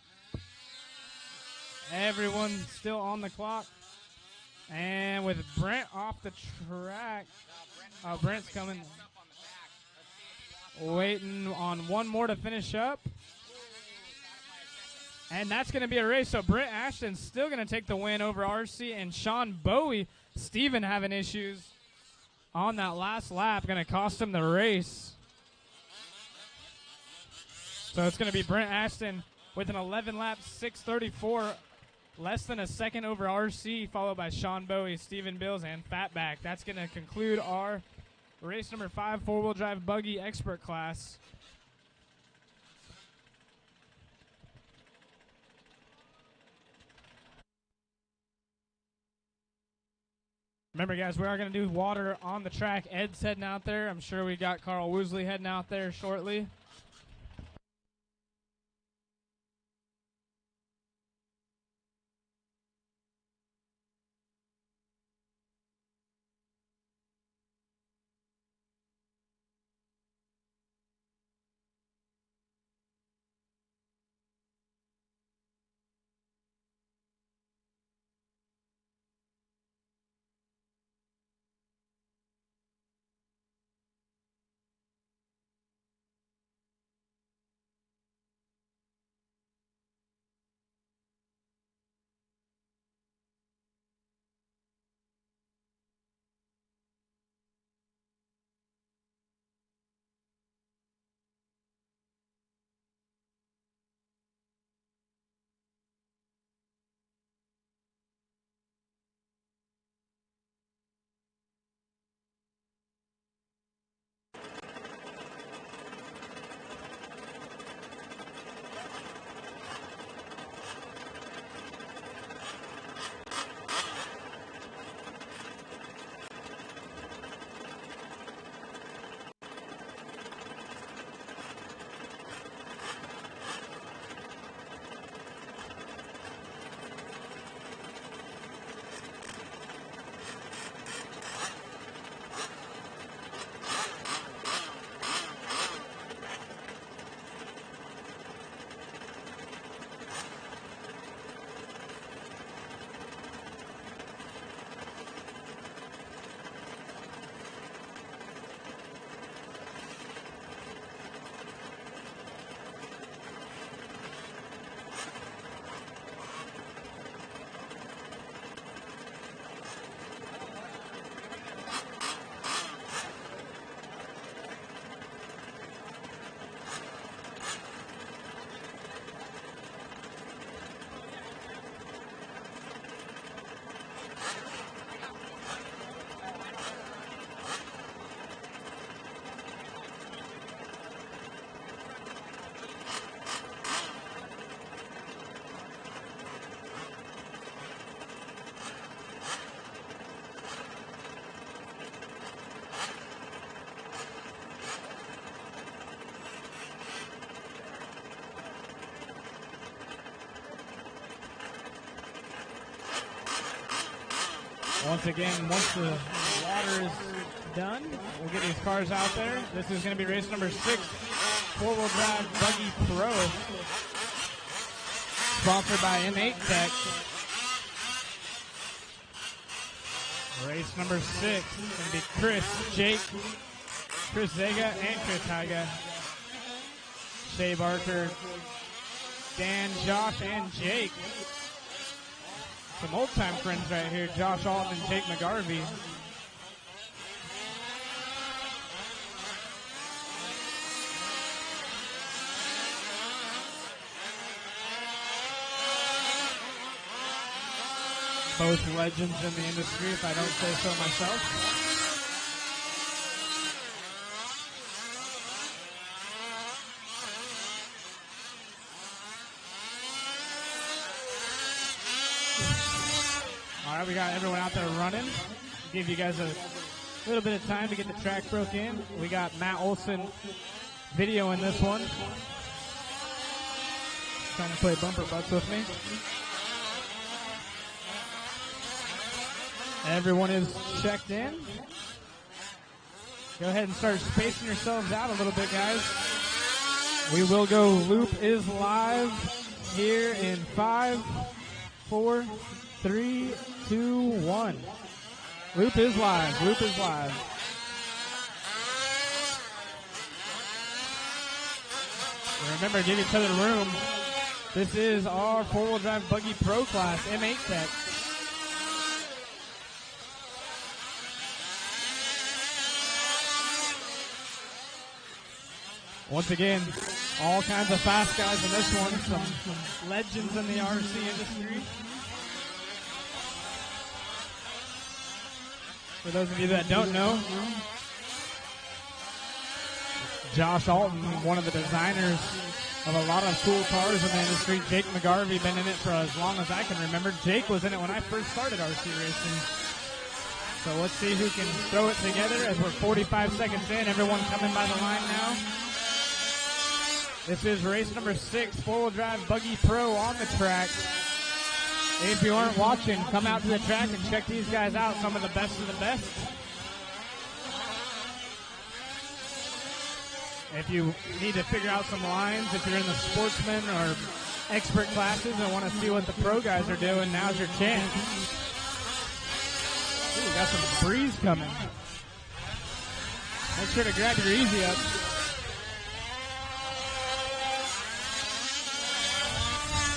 Everyone's still on the clock. And with Brent off the track. Oh, Brent's coming. Waiting on one more to finish up. And that's going to be a race. So Brent Ashton's still going to take the win over RC and Sean Bowie. Steven having issues on that last lap. Going to cost him the race. So it's going to be Brent Ashton with an 11-lap 6:34, less than a second over RC, followed by Sean Bowie, Stephen Bills, and Fatback. That's going to conclude our race number 5 4-wheel drive buggy expert class. Remember, guys, we are going to do water on the track. Ed's heading out there. I'm sure we got Carl Woosley heading out there shortly. Once again, once the water is done, we'll get these cars out there. This is going to be race number 6, four-wheel drive Buggy Pro, sponsored by M8 Tech. Race number 6 is going to be Chris, Jake, Chris Vega, and Chris Hyga. Shea Barker, Dan, Josh, and Jake. Some old-time friends right here, Josh Alton and Jake McGarvey. Both legends in the industry, if I don't say so myself. All right, we got everyone out there running. Give you guys a little bit of time to get the track broke in. We got Matt Olson video in this one. Trying to play bumper butts with me. Everyone is checked in. Go ahead and start spacing yourselves out a little bit, guys. We will go Loop is live here in 5, 4, 3, 2, 1. Loop is live. Loop is live. Remember, give each other room. This is our four-wheel drive Buggy Pro class, M8 Tech. Once again, all kinds of fast guys in this one. Some legends in the RC industry. For those of you that don't know, Josh Alton, one of the designers of a lot of cool cars in the industry. Jake McGarvey, been in it for as long as I can remember. Jake was in it when I first started RC racing. So let's see who can throw it together as we're 45 seconds in. Everyone coming by the line now. This is race number 6, four-wheel drive Buggy Pro on the track. If you aren't watching, come out to the track and check these guys out, some of the best of the best. If you need to figure out some lines, if you're in the sportsman or expert classes and want to see what the pro guys are doing, now's your chance. Ooh, we got some breeze coming. Make sure to grab your easy up.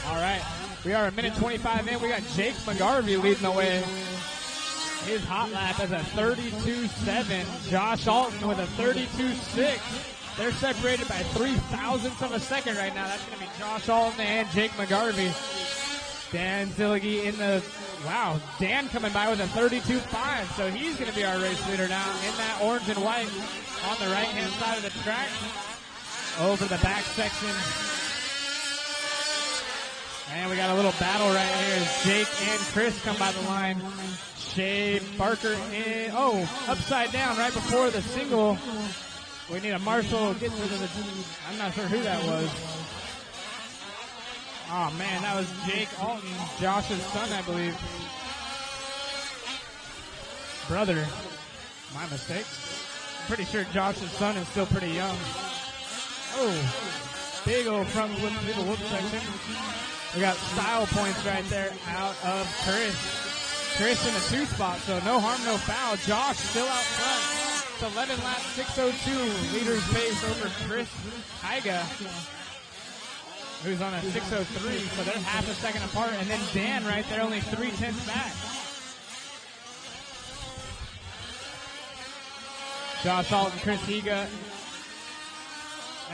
All right, we are a minute 25 in. We got Jake McGarvey leading the way. His hot lap is a 32.7. Josh Alton with a 32.6. They're separated by 0.03 of a second right now. That's going to be Josh Alton and Jake McGarvey. Dan Zillige in the, wow, Dan coming by with a 32.5. So he's going to be our race leader now in that orange and white on the right-hand side of the track. Over the back section. And we got a little battle right here as Jake and Chris come by the line. Shea Barker in, upside down right before the single. We need a marshal getting to the, I'm not sure who that was. Oh man, that was Jake Alton, Josh's son, I believe. Brother, my mistake. I'm pretty sure Josh's son is still pretty young. Oh, big old front flip through the whoop section. We got style points right there out of Chris. Chris in the 2 spot, so no harm, no foul. Josh still out front. It's 11 laps, 6:02. Leaders pace over Chris Hyga, who's on a 6:03, so they're half a second apart. And then Dan right there, only 0.3 back. Josh Alton, Chris Hyga.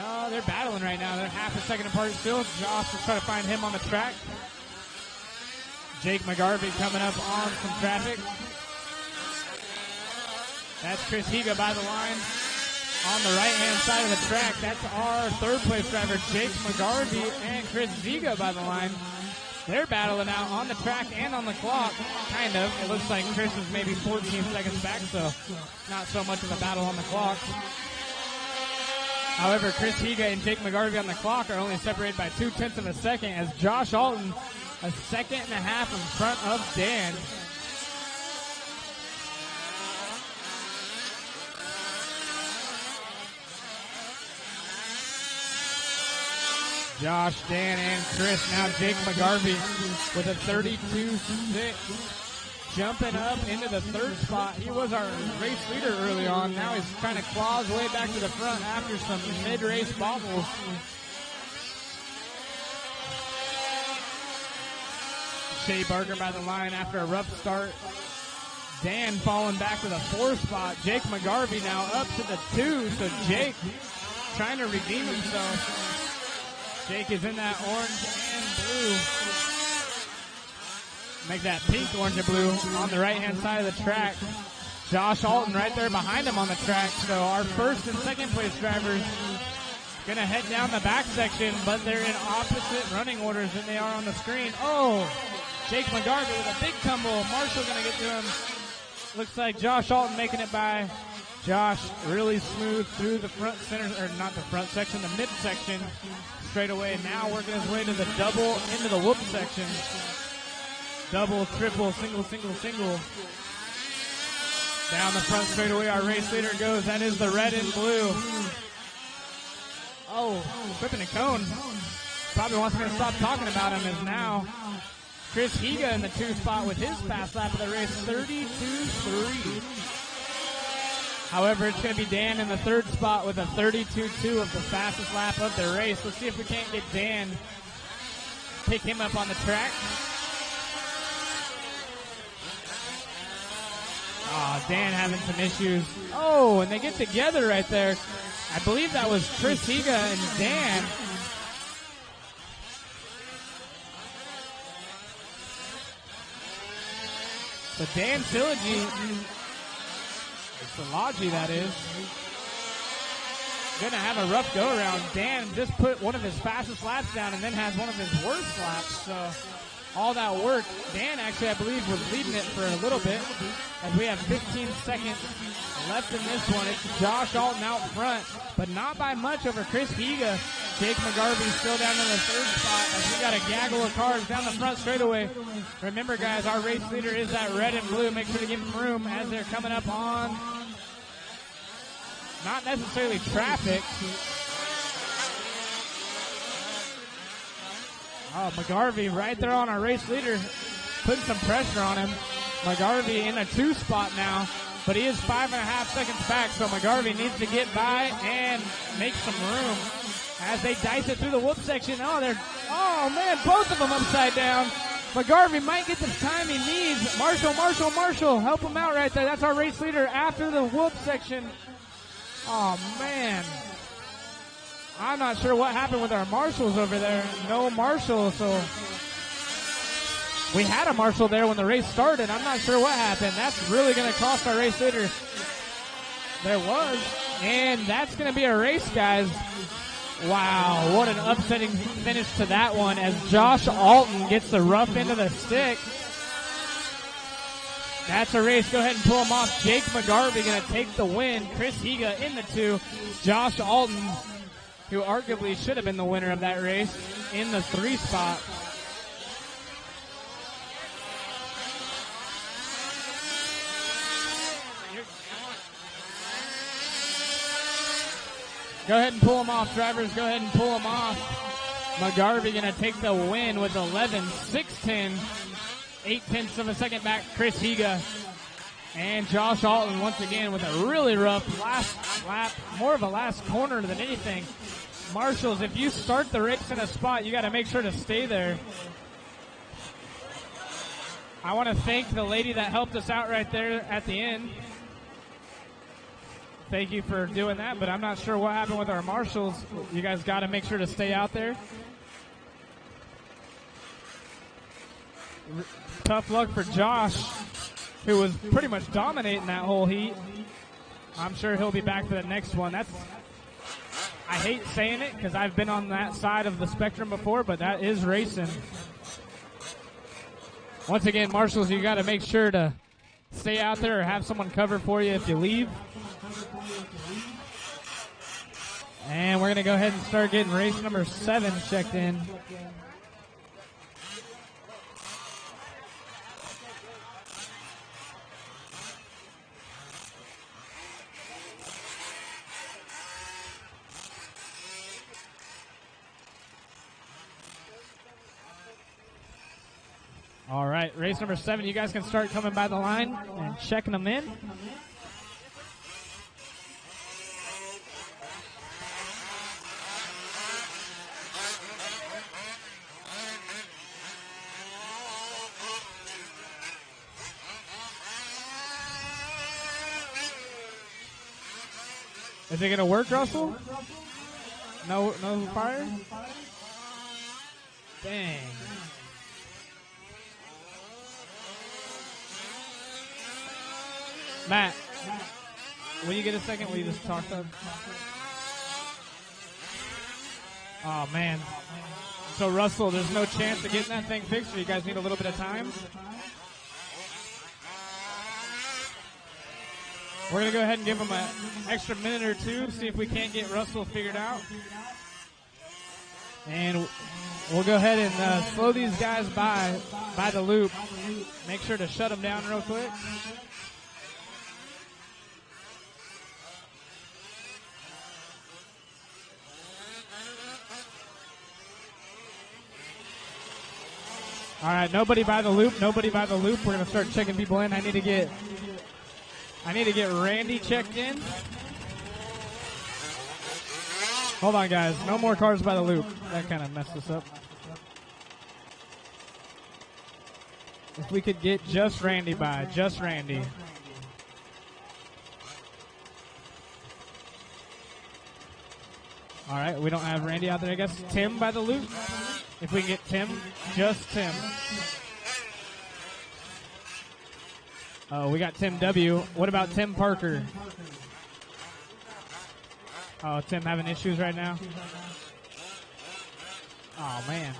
Oh, they're battling right now. They're half a second apart still. Josh is trying to find him on the track. Jake McGarvey coming up on some traffic. That's Chris Hyga by the line. On the right-hand side of the track, that's our third-place driver, Jake McGarvey and Chris Hyga by the line. They're battling out on the track and on the clock, kind of. It looks like Chris is maybe 14 seconds back, so not so much of a battle on the clock. However, Chris Hyga and Jake McGarvey on the clock are only separated by 0.2 of a second as Josh Alton a second and a half in front of Dan. Josh, Dan, and Chris. Now Jake McGarvey with a 32-6. Jumping up into the third spot. He was our race leader early on. Now he's trying to claw his way back to the front after some mid-race bobbles. Shea Barker by the line after a rough start. Dan falling back to the 4th spot. Jake McGarvey now up to the 2. So Jake trying to redeem himself. Jake is in that orange and blue. Make that pink, orange, and blue on the right-hand side of the track. Josh Alton right there behind him on the track. So our first and second place drivers going to head down the back section, but they're in opposite running orders than they are on the screen. Oh, Jake McGarvey with a big tumble. Marshall going to get to him. Looks like Josh Alton making it by. Josh really smooth through the front center, or not the front section, the mid section straight away. Now working his way to the double into the whoop section. Double, triple, single, single, single. Down the front straightaway, our race leader goes. That is the red and blue. Oh, flipping a cone. Probably wants me to stop talking about him is now Chris Higa in the 2 spot with his fast lap of the race, 32.3. However, it's going to be Dan in the 3rd spot with a 32.2 of the fastest lap of the race. Let's see if we can't get Dan, pick him up on the track. Oh, Dan having some issues. Oh, and they get together right there. I believe that was Chris Higa and Dan. So Dan Silagi, Silagi that is, going to have a rough go around. Dan just put one of his fastest laps down and then has one of his worst laps. So all that work, Dan actually, I believe, was leading it for a little bit. As we have 15 seconds left in this one. It's Josh Alton out front, but not by much over Chris Higa. Jake McGarvey still down in the 3rd spot as we got a gaggle of cars down the front straightaway. Remember, guys, our race leader is that red and blue. Make sure to give him room as they're coming up on not necessarily traffic. Oh, McGarvey right there on our race leader, putting some pressure on him. McGarvey in a 2 spot now, but he is 5.5 seconds back, so McGarvey needs to get by and make some room as they dice it through the whoop section. Oh man, both of them upside down. McGarvey might get the time he needs. Marshall, help him out right there. That's our race leader after the whoop section. Oh man. I'm not sure what happened with our marshals over there. No marshal, so we had a marshal there when the race started. I'm not sure what happened. That's really going to cost our race leader. There was. And that's going to be a race, guys. Wow, what an upsetting finish to that one as Josh Alton gets the rough end of the stick. That's a race. Go ahead and pull him off. Jake McGarvey going to take the win. Chris Higa in the 2. Josh Alton, who arguably should have been the winner of that race, in the 3 spot. Go ahead and pull him off, drivers. Go ahead and pull him off. McGarvey going to take the win with 11.610. 0.8 of a second back, Chris Higa. And Josh Alton once again with a really rough last lap, more of a last corner than anything. Marshals, if you start the race in a spot, you got to make sure to stay there. I want to thank the lady that helped us out right there at the end. Thank you for doing that, but I'm not sure what happened with our marshals. You guys got to make sure to stay out there. Tough luck for Josh, who was pretty much dominating that whole heat. I'm sure he'll be back for the next one. I hate saying it because I've been on that side of the spectrum before, but that is racing. Once again, marshals, you got to make sure to stay out there or have someone cover for you if you leave. And we're going to go ahead and start getting race number 7 checked in. All right, race number 7. You guys can start coming by the line and checking them in. Is it going to work, Russell? No fire? Dang. Matt, will you get a second? Will you just talk to him? Oh, man. So, Russell, there's no chance of getting that thing fixed, or you guys need a little bit of time? We're going to go ahead and give him an extra minute or two, see if we can't get Russell figured out. And we'll go ahead and slow these guys by the loop. Make sure to shut them down real quick. All right, nobody by the loop. Nobody by the loop. We're going to start checking people in. I need to get Randy checked in. Hold on, guys. No more cars by the loop. That kind of messed us up. If we could get just Randy by. Just Randy. All right, we don't have Randy out there, I guess. Tim by the loop. If we can get Tim, just Tim. Oh, we got Tim W. What about Tim Parker? Oh, Tim having issues right now? Oh, man.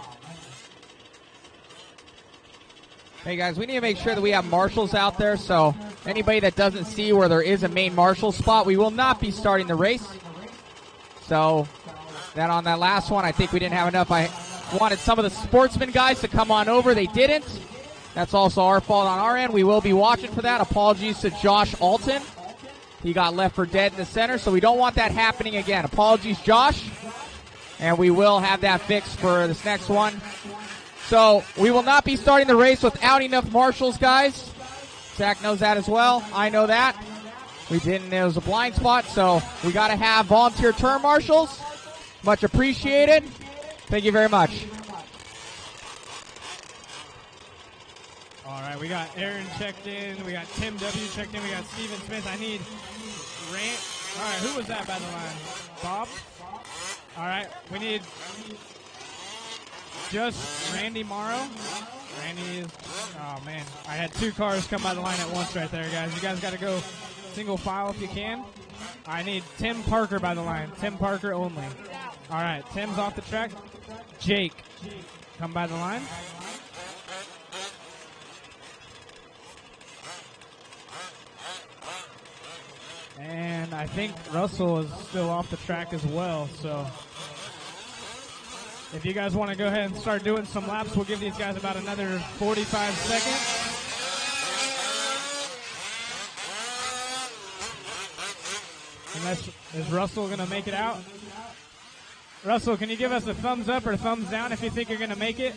Hey, guys, we need to make sure that we have marshals out there, so anybody that doesn't see where there is a main marshal spot, we will not be starting the race. So, then on that last one, I think we didn't have enough. I wanted some of the sportsman guys to come on over. They didn't. That's also our fault on our end. We will be watching for that. Apologies to Josh Alton. He got left for dead in the center, so we don't want that happening again. Apologies, Josh. And we will have that fixed for this next one. So we will not be starting the race without enough marshals, guys. Zach knows that as well. I know that. We didn't know it was a blind spot, so we got to have volunteer turn marshals. Much appreciated. Thank you very much. All right, we got Aaron checked in. We got Tim W. checked in. We got Steven Smith. I need Rant. All right, who was that by the line? Bob? All right, we need just Randy Morrow. Randy is, oh, man. I had 2 cars come by the line at once right there, guys. You guys got to go single file if you can. I need Tim Parker by the line. Tim Parker only. All right, Tim's off the track. Jake, come by the line. And I think Russell is still off the track as well. So if you guys want to go ahead and start doing some laps, we'll give these guys about another 45 seconds. Unless, is Russell going to make it out? Russell, can you give us a thumbs up or thumbs down if you think you're going to make it?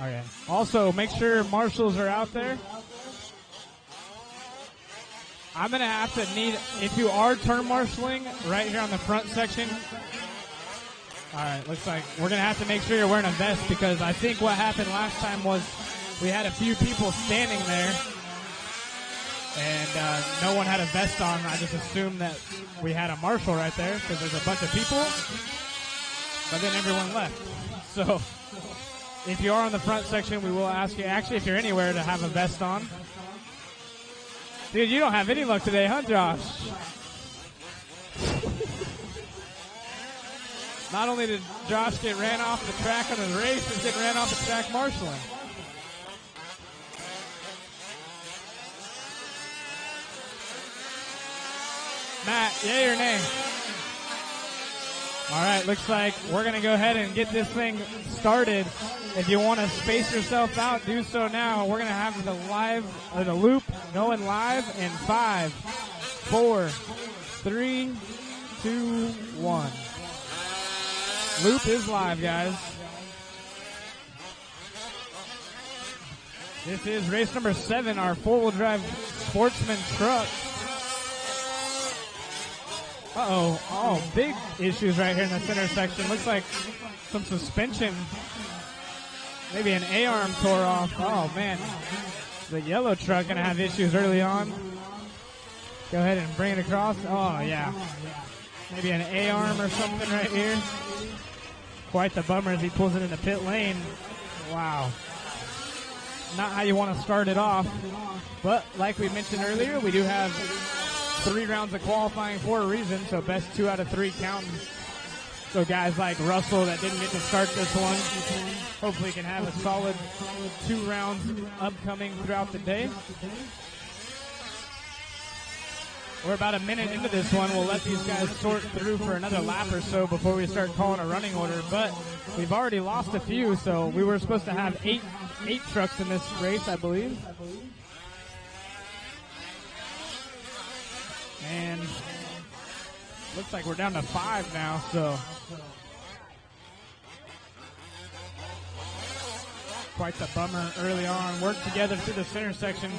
Okay. Also, make sure marshals are out there. I'm going to have to need, if you are turn marshaling, right here on the front section. All right, looks like we're going to have to make sure you're wearing a vest, because I think what happened last time was we had a few people standing there and no one had a vest on. I just assumed that we had a marshal right there because there's a bunch of people, but then everyone left. So if you are on the front section, we will ask you, actually, if you're anywhere, to have a vest on. Dude, you don't have any luck today, huh, Josh? Not only did Josh get ran off the track on the race, he's getting ran off the track marshaling. Matt, yay or nay? All right, looks like we're going to go ahead and get this thing started. If you want to space yourself out, do so now. We're going to have the loop going live in 5, 4, 3, 2, 1. Loop is live, guys. This is race number 7, our four-wheel drive sportsman truck. Uh-oh. Oh, big issues right here in the center section. Looks like some suspension. Maybe an A-arm tore off. Oh, man. The yellow truck going to have issues early on. Go ahead and bring it across. Oh, yeah. Maybe an A-arm or something right here. Quite the bummer as he pulls it into pit lane. Wow. Not how you want to start it off. But like we mentioned earlier, we do have 3 rounds of qualifying for a reason, so best 2 out of 3 counting. So guys like Russell that didn't get to start this one, hopefully can have a solid 2 rounds upcoming throughout the day. We're about a minute into this one. We'll let these guys sort through for another lap or so before we start calling a running order. But we've already lost a few, so we were supposed to have eight trucks in this race, I believe. And looks like we're down to 5 now, so quite the bummer early on. Work together through the center section.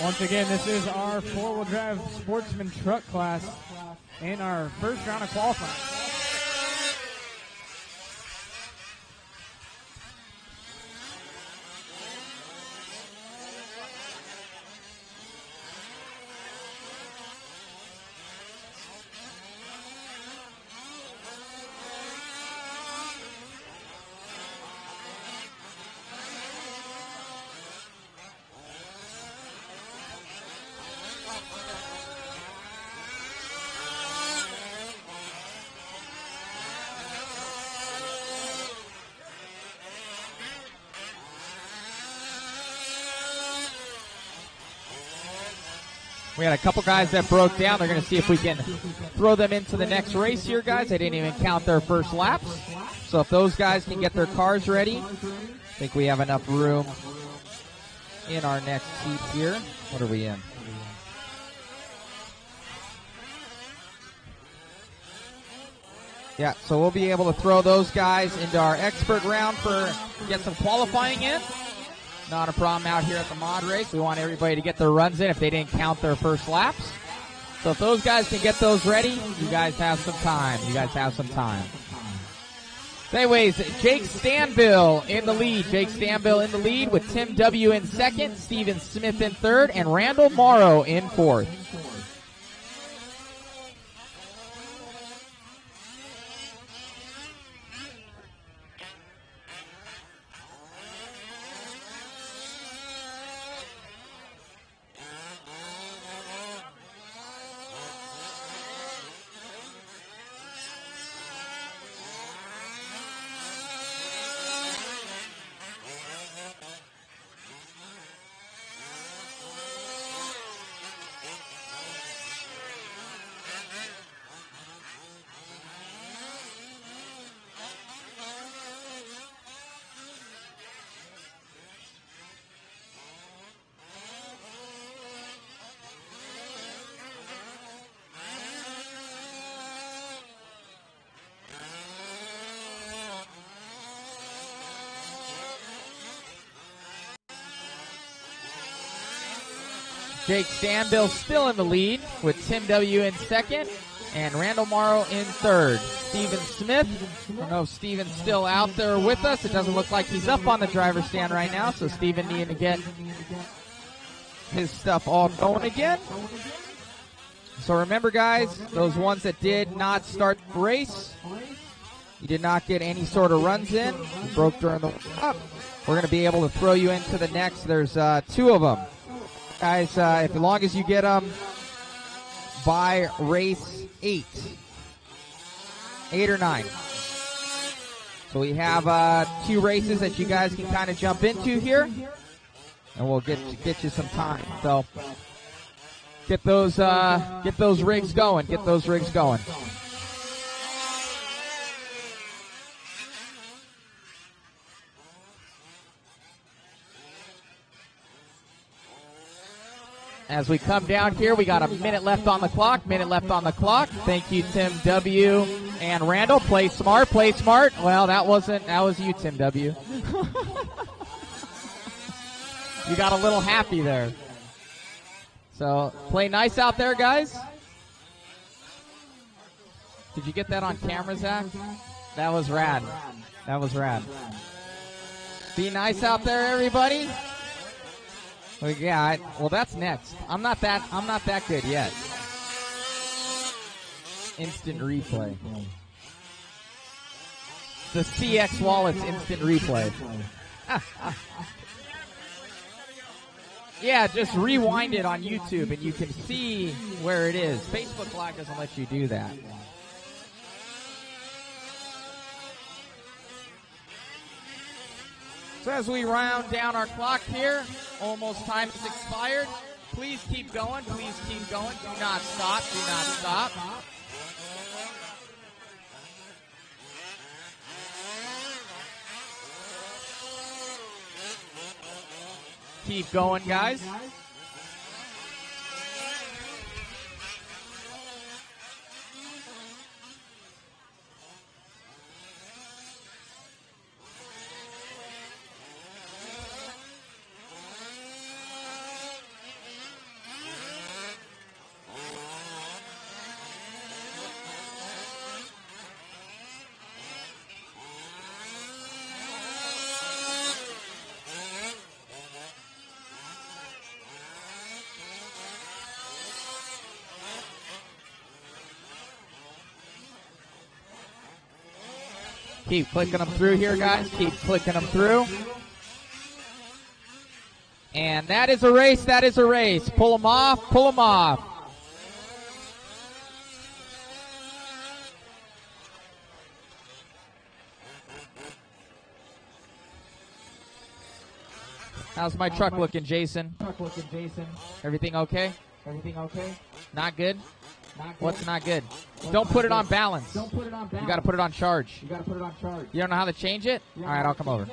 Once again, this is our four-wheel drive sportsman truck class in our first round of qualifying. We got a couple guys that broke down. They're going to see if we can throw them into the next race here, guys. They didn't even count their first laps. So if those guys can get their cars ready, I think we have enough room in our next heat here. What are we in? Yeah, so we'll be able to throw those guys into our expert round for get some qualifying in. Not a problem out here at the mod race. We want everybody to get their runs in if they didn't count their first laps. So if those guys can get those ready, you guys have some time. Anyways, Jake Stanville in the lead. Jake Stanville in the lead with Tim W. in second, Steven Smith in third, and Randall Morrow in fourth. Jake Stanville still in the lead with Tim W. in second and Randall Morrow in third. Steven Smith, I don't know if Steven's still out there with us. It doesn't look like he's up on the driver's stand right now, so Steven needing to get his stuff all going again. So remember, guys, those ones that did not start the race, you did not get any sort of runs in, you broke during the up. We're going to be able to throw you into the next. There's 2 of them. Guys, if, as long as you get them by race 8 or 9. So we have 2 races that you guys can kind of jump into here, and we'll get you some time. So get those rigs going. Get those rigs going. As we come down here, we got a minute left on the clock. Thank you, Tim W. and Randall. Play smart, play smart. Well, that was you, Tim W. You got a little happy there. So, play nice out there, guys. Did you get that on camera, Zach? That was rad. Be nice out there, everybody. Well, that's next. I'm not that good yet. Instant replay. The CX Wallets instant replay. Yeah, just rewind it on YouTube and you can see where it is. Facebook Live doesn't let you do that. So as we round down our clock here, almost time has expired. Please keep going. Do not stop. Keep going, guys. Keep clicking them through here, guys. Keep clicking them through. And that is a race. Pull them off. How's my truck looking, Jason? Everything okay? Not good? What's not good? Don't put it on balance. You got to put it on charge. You don't know how to change it? All right, I'll come over.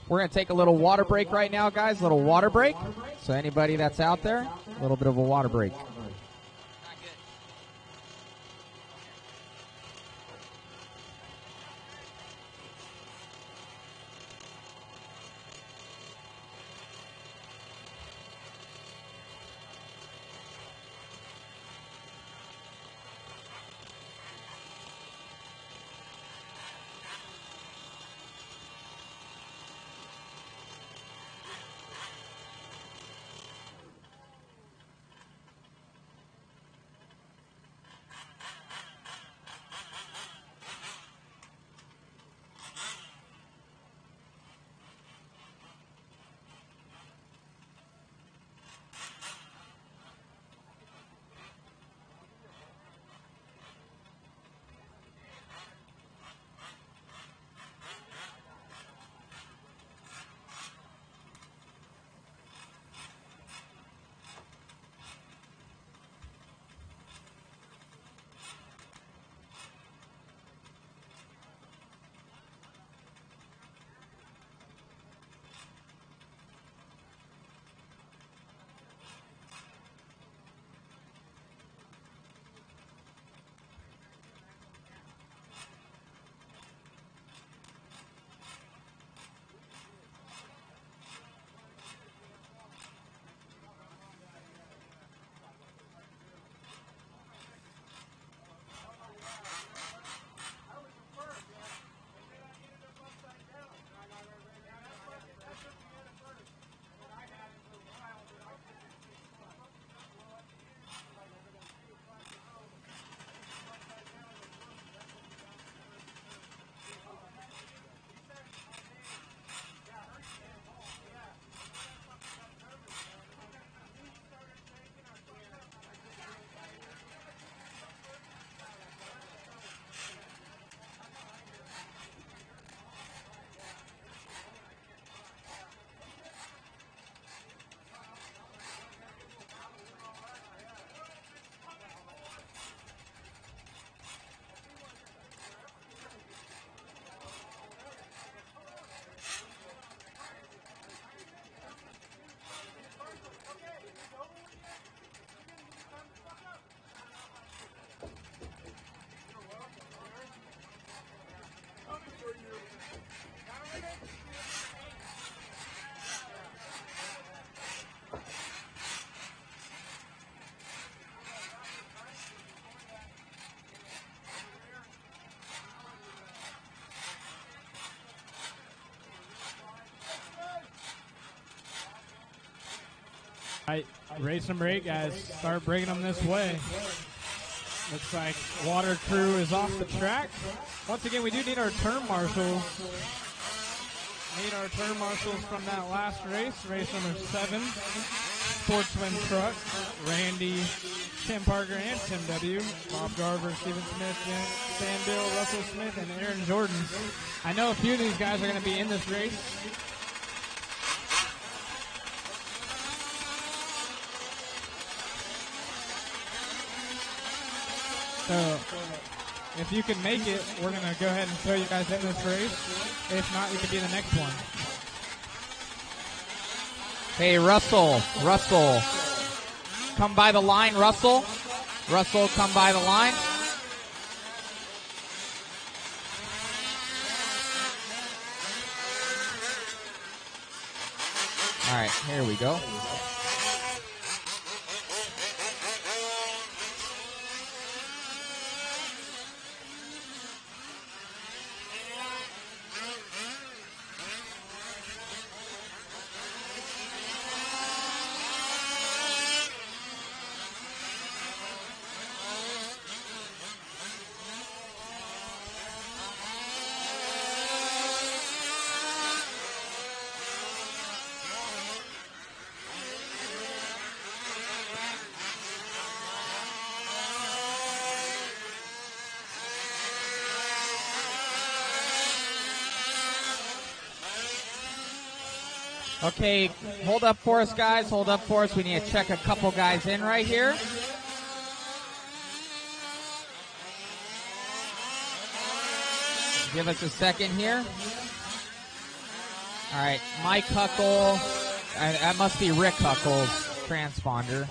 We're going to take a little water break right now, guys. Little water break. So anybody that's out there, a little bit of a water break. Right, race number 8, guys. Start bringing them this way. Looks like water crew is off the track. Once again, we do need our turn marshals. Need our turn marshals from that last race. Race number 7. Sportsman Truck. Randy, Tim Parker, and Tim W. Bob Garver, Steven Smith, Stan Bill, Russell Smith, and Aaron Jordan. I know a few of these guys are going to be in this race. So, if you can make it, we're going to go ahead and throw you guys in this race. If not, you can be in the next one. Hey, Russell, come by the line, Russell. Russell, come by the line. All right, here we go. Okay, hold up for us, guys. Hold up for us. We need to check a couple guys in right here. Give us a second here. All right, Mike Huckle. That must be Rick Huckle's transponder.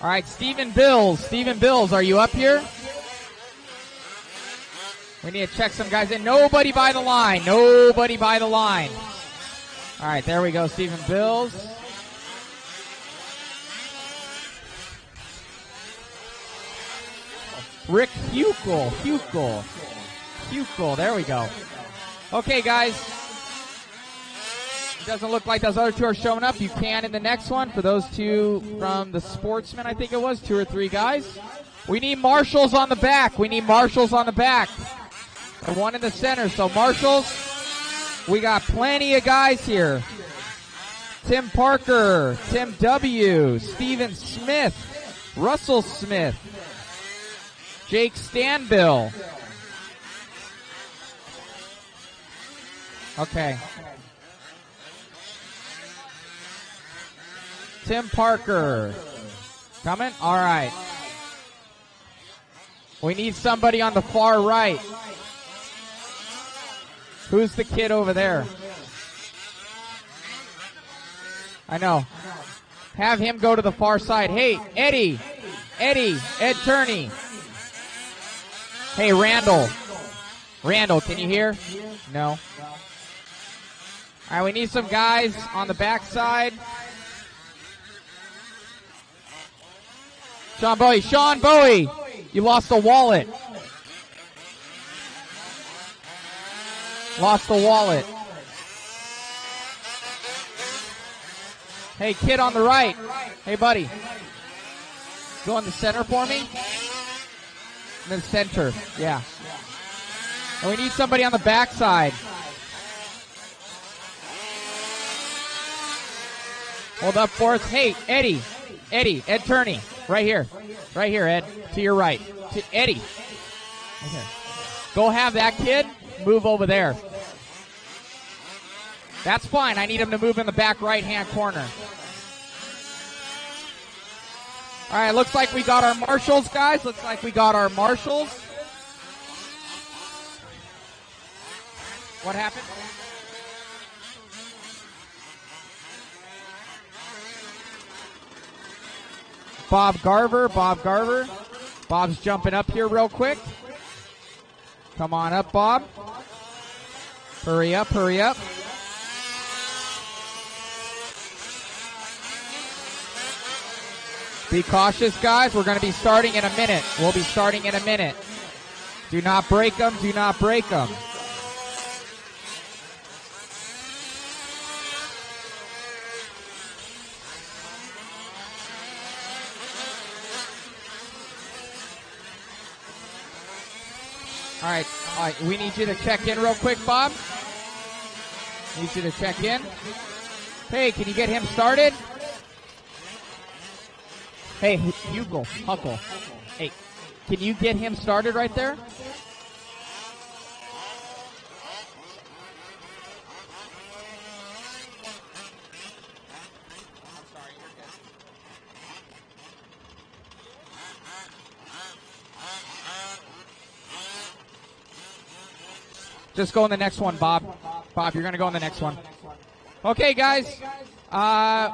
All right, Stephen Bills. Stephen Bills, are you up here? We need to check some guys in. Nobody by the line. Nobody by the line. All right, there we go, Stephen Bills. Rick Huckle, there we go. Okay, guys. It doesn't look like those other two are showing up. You can in the next one. For those two from the Sportsman, I think it was, 2 or 3 guys. We need marshals on the back. The one in the center. So marshals. We got plenty of guys here. Tim Parker, Tim W., Steven Smith, Russell Smith, Jake Stanbill. Okay. Tim Parker. Coming? All right. We need somebody on the far right. Who's the kid over there? I know. Have him go to the far side. Hey, Ed Turney. Hey, Randall, can you hear? No. All right, we need some guys on the backside. Sean Bowie, you lost a wallet. Lost the wallet. Hey, kid on the right. Hey, buddy. Go in the center for me. In the center, yeah. And we need somebody on the backside. Hold up for us. Hey, Ed Turney. Right here, Ed. To your right. To Eddie. Okay. Go have that kid move over there. That's fine. I need him to move in the back right-hand corner. All right, looks like we got our marshals, guys. What happened? Bob Garver. Bob's jumping up here real quick. Come on up, Bob. Hurry up. Be cautious, guys. We're going to be starting in a minute. Do not break them. All right. We need you to check in real quick, Bob. Need you to check in. Hey, can you get him started? Hey, Huckle. Hey, can you get him started right there? Just go in the next one, Bob. Bob, you're going to go in the next one. Okay, guys.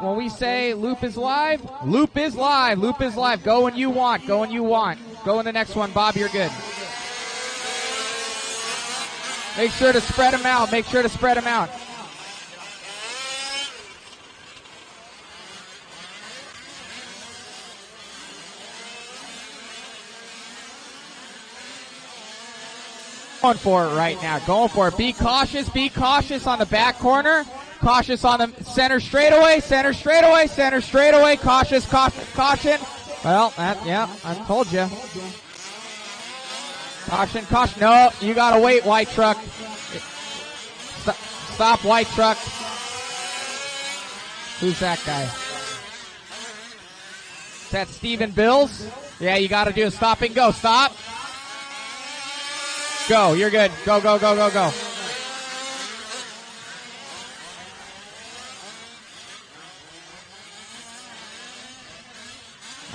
When we say loop is live, loop is live. Loop is live. Go when you want. Go when you want. Go in the next one, Bob. You're good. Make sure to spread them out. Make sure to spread them out. Going for it right now. Going for it. Be cautious. Be cautious on the back corner. Cautious on the center straightaway. Center straightaway. Center straightaway. Cautious. Caution. Well, I told you. Caution. Caution. No, you gotta wait, white truck. Stop, white truck. Who's that guy? Is that Stephen Bills? Yeah, you gotta do a stop and go. Stop. Go, you're good. Go, go, go, go, go.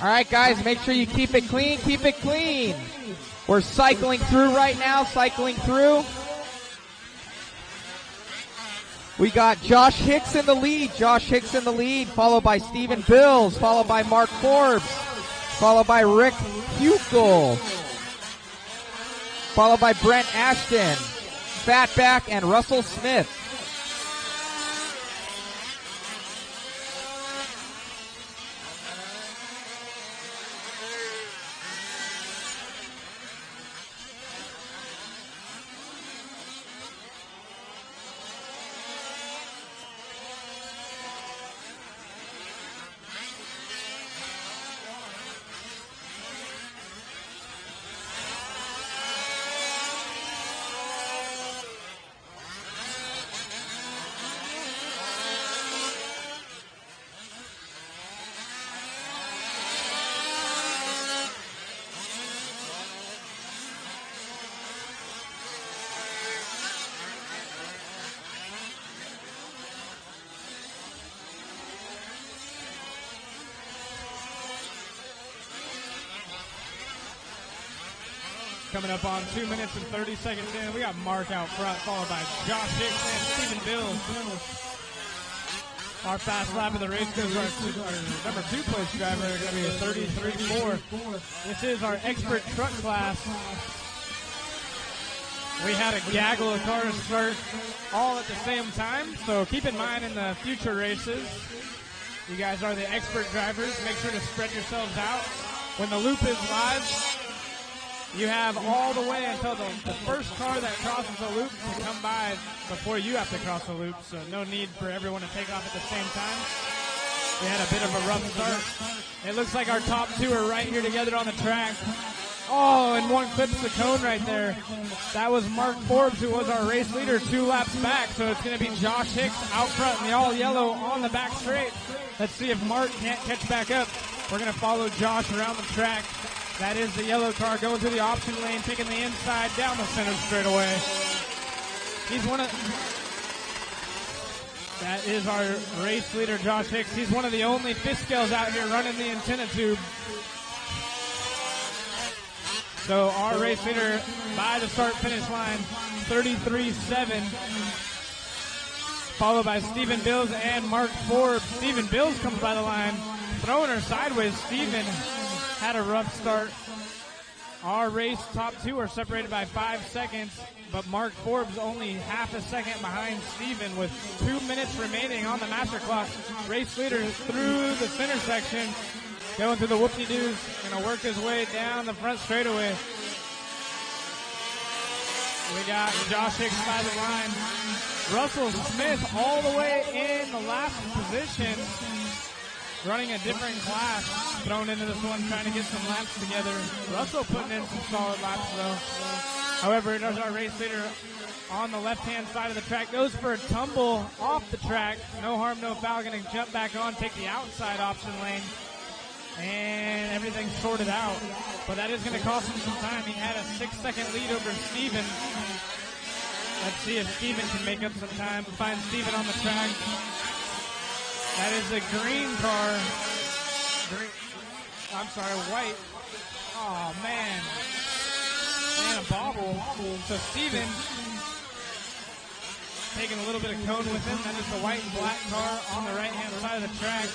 All right, guys, make sure you keep it clean. Keep it clean. We're cycling through right now, cycling through. We got Josh Hicks in the lead. Josh Hicks in the lead, followed by Stephen Bills, followed by Mark Forbes, followed by Rick Huckel, followed by Brent Ashton, Fatback, and Russell Smith. Coming up on 2 minutes and 30 seconds in, we got Mark out front, followed by Josh Hicks and Stephen Bills. Our fast lap of the race goes our number 2 place driver, going to be a 33.4. This is our expert truck class. We had a gaggle of cars start all at the same time, so keep in mind in the future races, you guys are the expert drivers. Make sure to spread yourselves out. When the loop is live, you have all the way until the first car that crosses the loop to come by before you have to cross the loop, so no need for everyone to take off at the same time. We had a bit of a rough start. It looks like our top 2 are right here together on the track. Oh, and one clips the cone right there. That was Mark Forbes, who was our race leader 2 laps back, so it's going to be Josh Hicks out front in the all yellow on the back straight. Let's see if Mark can't catch back up. We're going to follow Josh around the track. That is the yellow car going through the option lane, taking the inside down the center straightaway. That is our race leader, Josh Hicks. He's one of the only Fiskels out here running the antenna tube. So our race leader by the start-finish line, 33.7. Followed by Stephen Bills and Mark Forbes. Stephen Bills comes by the line, throwing her sideways. Stephen had a rough start. Our race top 2 are separated by 5 seconds, but Mark Forbes only half a second behind Stephen with 2 minutes remaining on the master clock. Race leader through the center section, going through the whoop-de-doos, going to work his way down the front straightaway. We got Josh Hicks by the line. Russell Smith all the way in the last position, running a different class, thrown into this one, trying to get some laps together. Russell putting in some solid laps, though. However, there's our race leader on the left-hand side of the track. Goes for a tumble off the track. No harm, no foul. Going to jump back on, take the outside option lane. And everything's sorted out. But that is going to cost him some time. He had a 6-second lead over Steven. Let's see if Steven can make up some time. Find Steven on the track. That is a green car. White. Oh, man. And a bobble. So Steven taking a little bit of cone with him. That is the white and black car on the right-hand side of the track,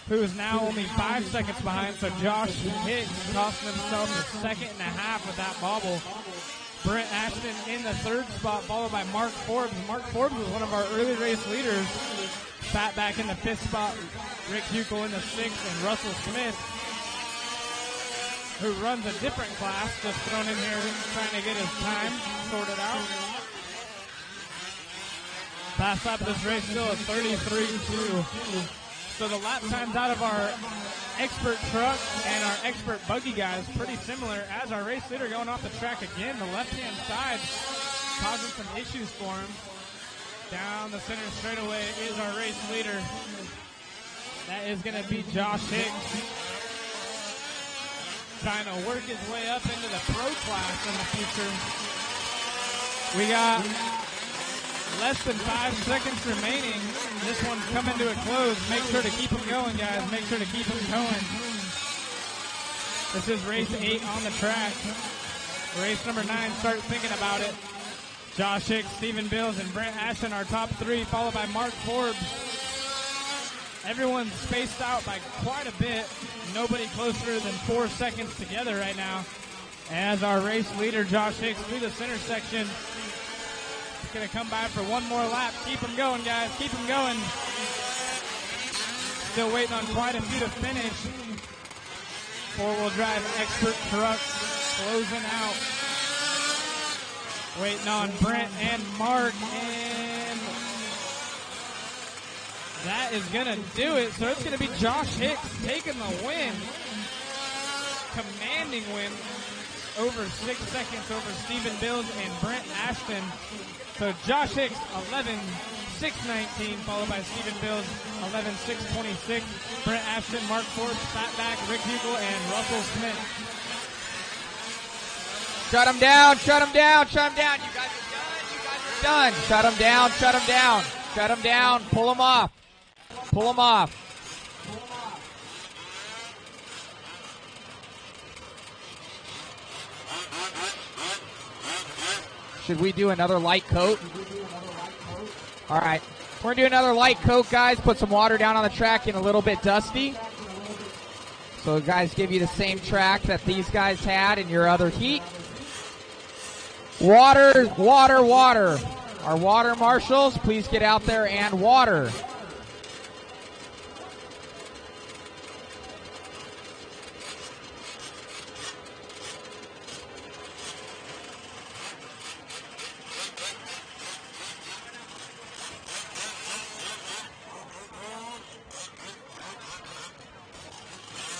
who is now only 5 seconds behind. So Josh Hicks costing himself a second and a half with that bobble. Brent Ashton in the third spot, followed by Mark Forbes. Mark Forbes was one of our early race leaders. Sat back in the fifth spot. Rick Huckel in the sixth, and Russell Smith, who runs a different class, just thrown in here trying to get his time sorted out. Fast lap of this race still at 33.2. So the lap times out of our expert truck and our expert buggy guys pretty similar, as our race leader going off the track again. The left-hand side causing some issues for him. Down the center straightaway is our race leader. That is going to be Josh Hicks, trying to work his way up into the pro class in the future. We got less than 5 seconds remaining. This one's coming to a close. Make sure to keep them going, guys. Make sure to keep them going. This is race 8 on the track. Race number 9, start thinking about it. Josh Hicks, Stephen Bills, and Brent Ashton are top 3, followed by Mark Forbes. Everyone's spaced out by quite a bit. Nobody closer than 4 seconds together right now. As our race leader, Josh Hicks, through the center section, is going to come by for one more lap. Keep them going, guys. Keep them going. Still waiting on quite a few to finish. Four-wheel drive expert truck closing out. Waiting on Brent and Mark, and that is going to do it. So it's going to be Josh Hicks taking the win. Commanding win over 6 seconds over Stephen Bills and Brent Ashton. So Josh Hicks, 11.619, followed by Stephen Bills, 11.626. Brent Ashton, Mark Forbes, Pat Back, Rick Hugel, and Russell Smith. Shut him down, shut him down, shut him down. You guys are done, you guys are done. Shut him down, shut him down, shut him down. Pull him off, pull him off. Should we do another light coat? All right, we're going to do another light coat, guys. Put some water down on the track, and a little bit dusty. So guys, give you the same track that these guys had in your other heat. Water, water, water. Our water marshals, please get out there and water.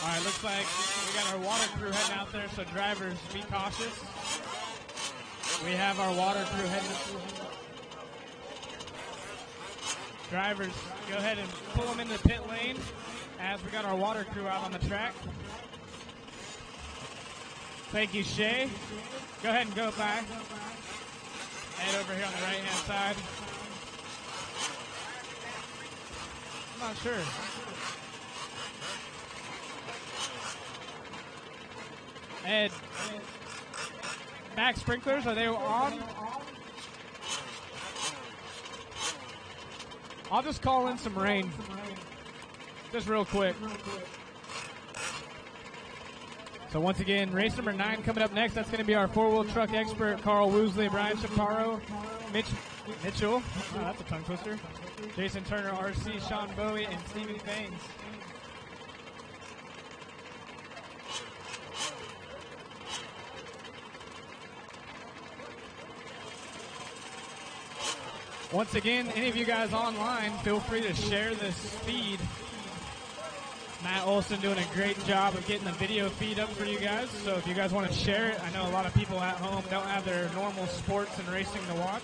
All right, looks like we got our water crew heading out there, so drivers, be cautious. We have our water crew heading. Drivers, go ahead and pull them in the pit lane as we got our water crew out on the track. Thank you, Shay. Go ahead and go by. Head over here on the right-hand side. I'm not sure. Ed, back sprinklers, are they on? I'll just call in some rain. Just real quick. So once again, race number 9 coming up next. That's going to be our four-wheel truck expert, Carl Woosley, Brian Chaparro, Mitchell. Oh, that's a tongue twister. Jason Turner, RC, Sean Bowie, and Stevie Baines. Once again, any of you guys online, feel free to share this feed. Matt Olson doing a great job of getting the video feed up for you guys. So if you guys want to share it, I know a lot of people at home don't have their normal sports and racing to watch.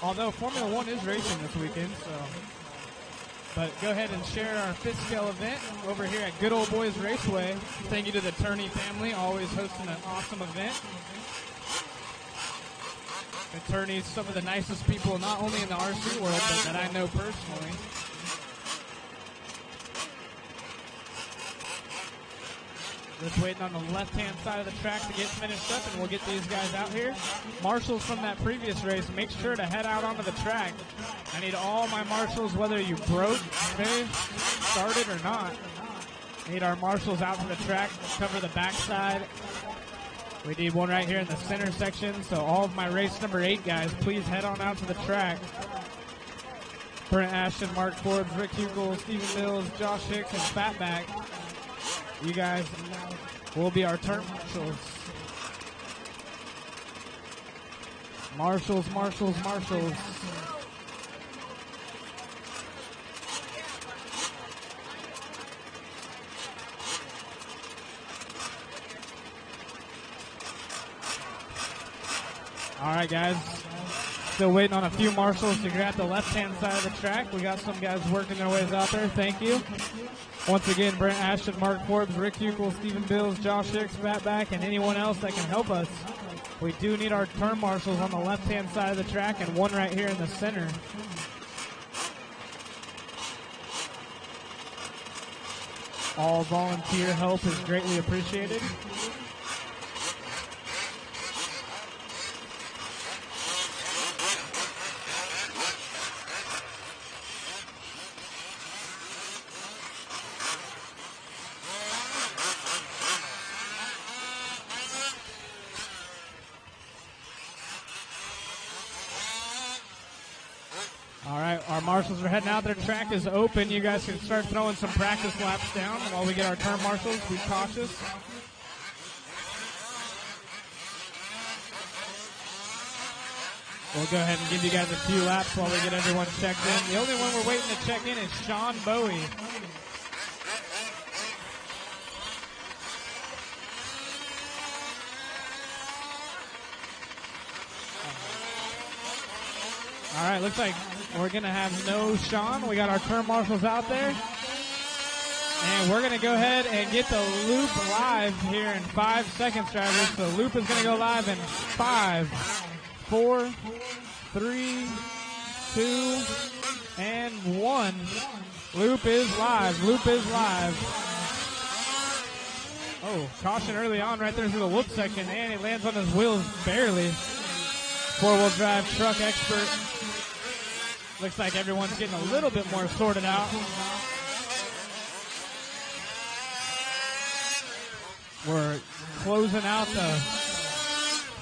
Although Formula One is racing this weekend, so. But go ahead and share our fifth scale event over here at Good Old Boys Raceway. Thank you to the Turney family, always hosting an awesome event. The Turney's some of the nicest people, not only in the RC world, but that I know personally. Just waiting on the left-hand side of the track to get finished up, and we'll get these guys out here. Marshals from that previous race, make sure to head out onto the track. I need all my marshals, whether you broke, finished, started, or not. Need our marshals out to the track, cover the backside. We need one right here in the center section, so all of my race number 8 guys, please head on out to the track. Brent Ashton, Mark Forbes, Rick Hugel, Stephen Mills, Josh Hicks, and Fatback. You guys will be our turn marshals. Marshals, marshals, marshals. All right, guys. Still waiting on a few marshals to grab the left-hand side of the track. We got some guys working their ways out there. Thank you. Once again, Brent Ashton, Mark Forbes, Rick Hugel, Stephen Bills, Josh Hicks, Fatback, and anyone else that can help us. We do need our turn marshals on the left-hand side of the track and one right here in the center. All volunteer help is greatly appreciated. Our marshals are heading out. Their track is open. You guys can start throwing some practice laps down while we get our turn marshals. Be cautious. We'll go ahead and give you guys a few laps while we get everyone checked in. The only one we're waiting to check in is Sean Bowie. All right, looks like we're going to have no Sean. We got our turn marshals out there. And we're going to go ahead and get the loop live here in 5 seconds, drivers. So loop is going to go live in 5, 4, 3, 2, and 1. Loop is live. Loop is live. Oh, caution early on right there through the whoop section. And he lands on his wheels barely. Four-wheel drive truck expert. Looks like everyone's getting a little bit more sorted out. We're closing out the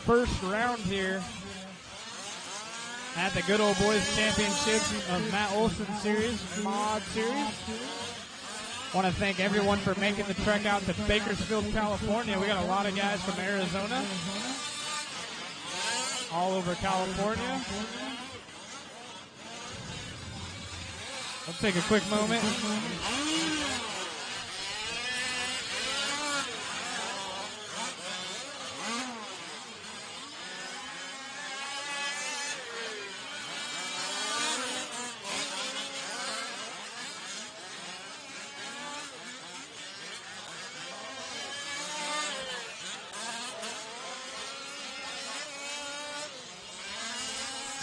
first round here at the Good Old Boys Championship of Matt Olson Series, Mod Series. Want to thank everyone for making the trek out to Bakersfield, California. We got a lot of guys from Arizona, all over California. Let's take a quick moment.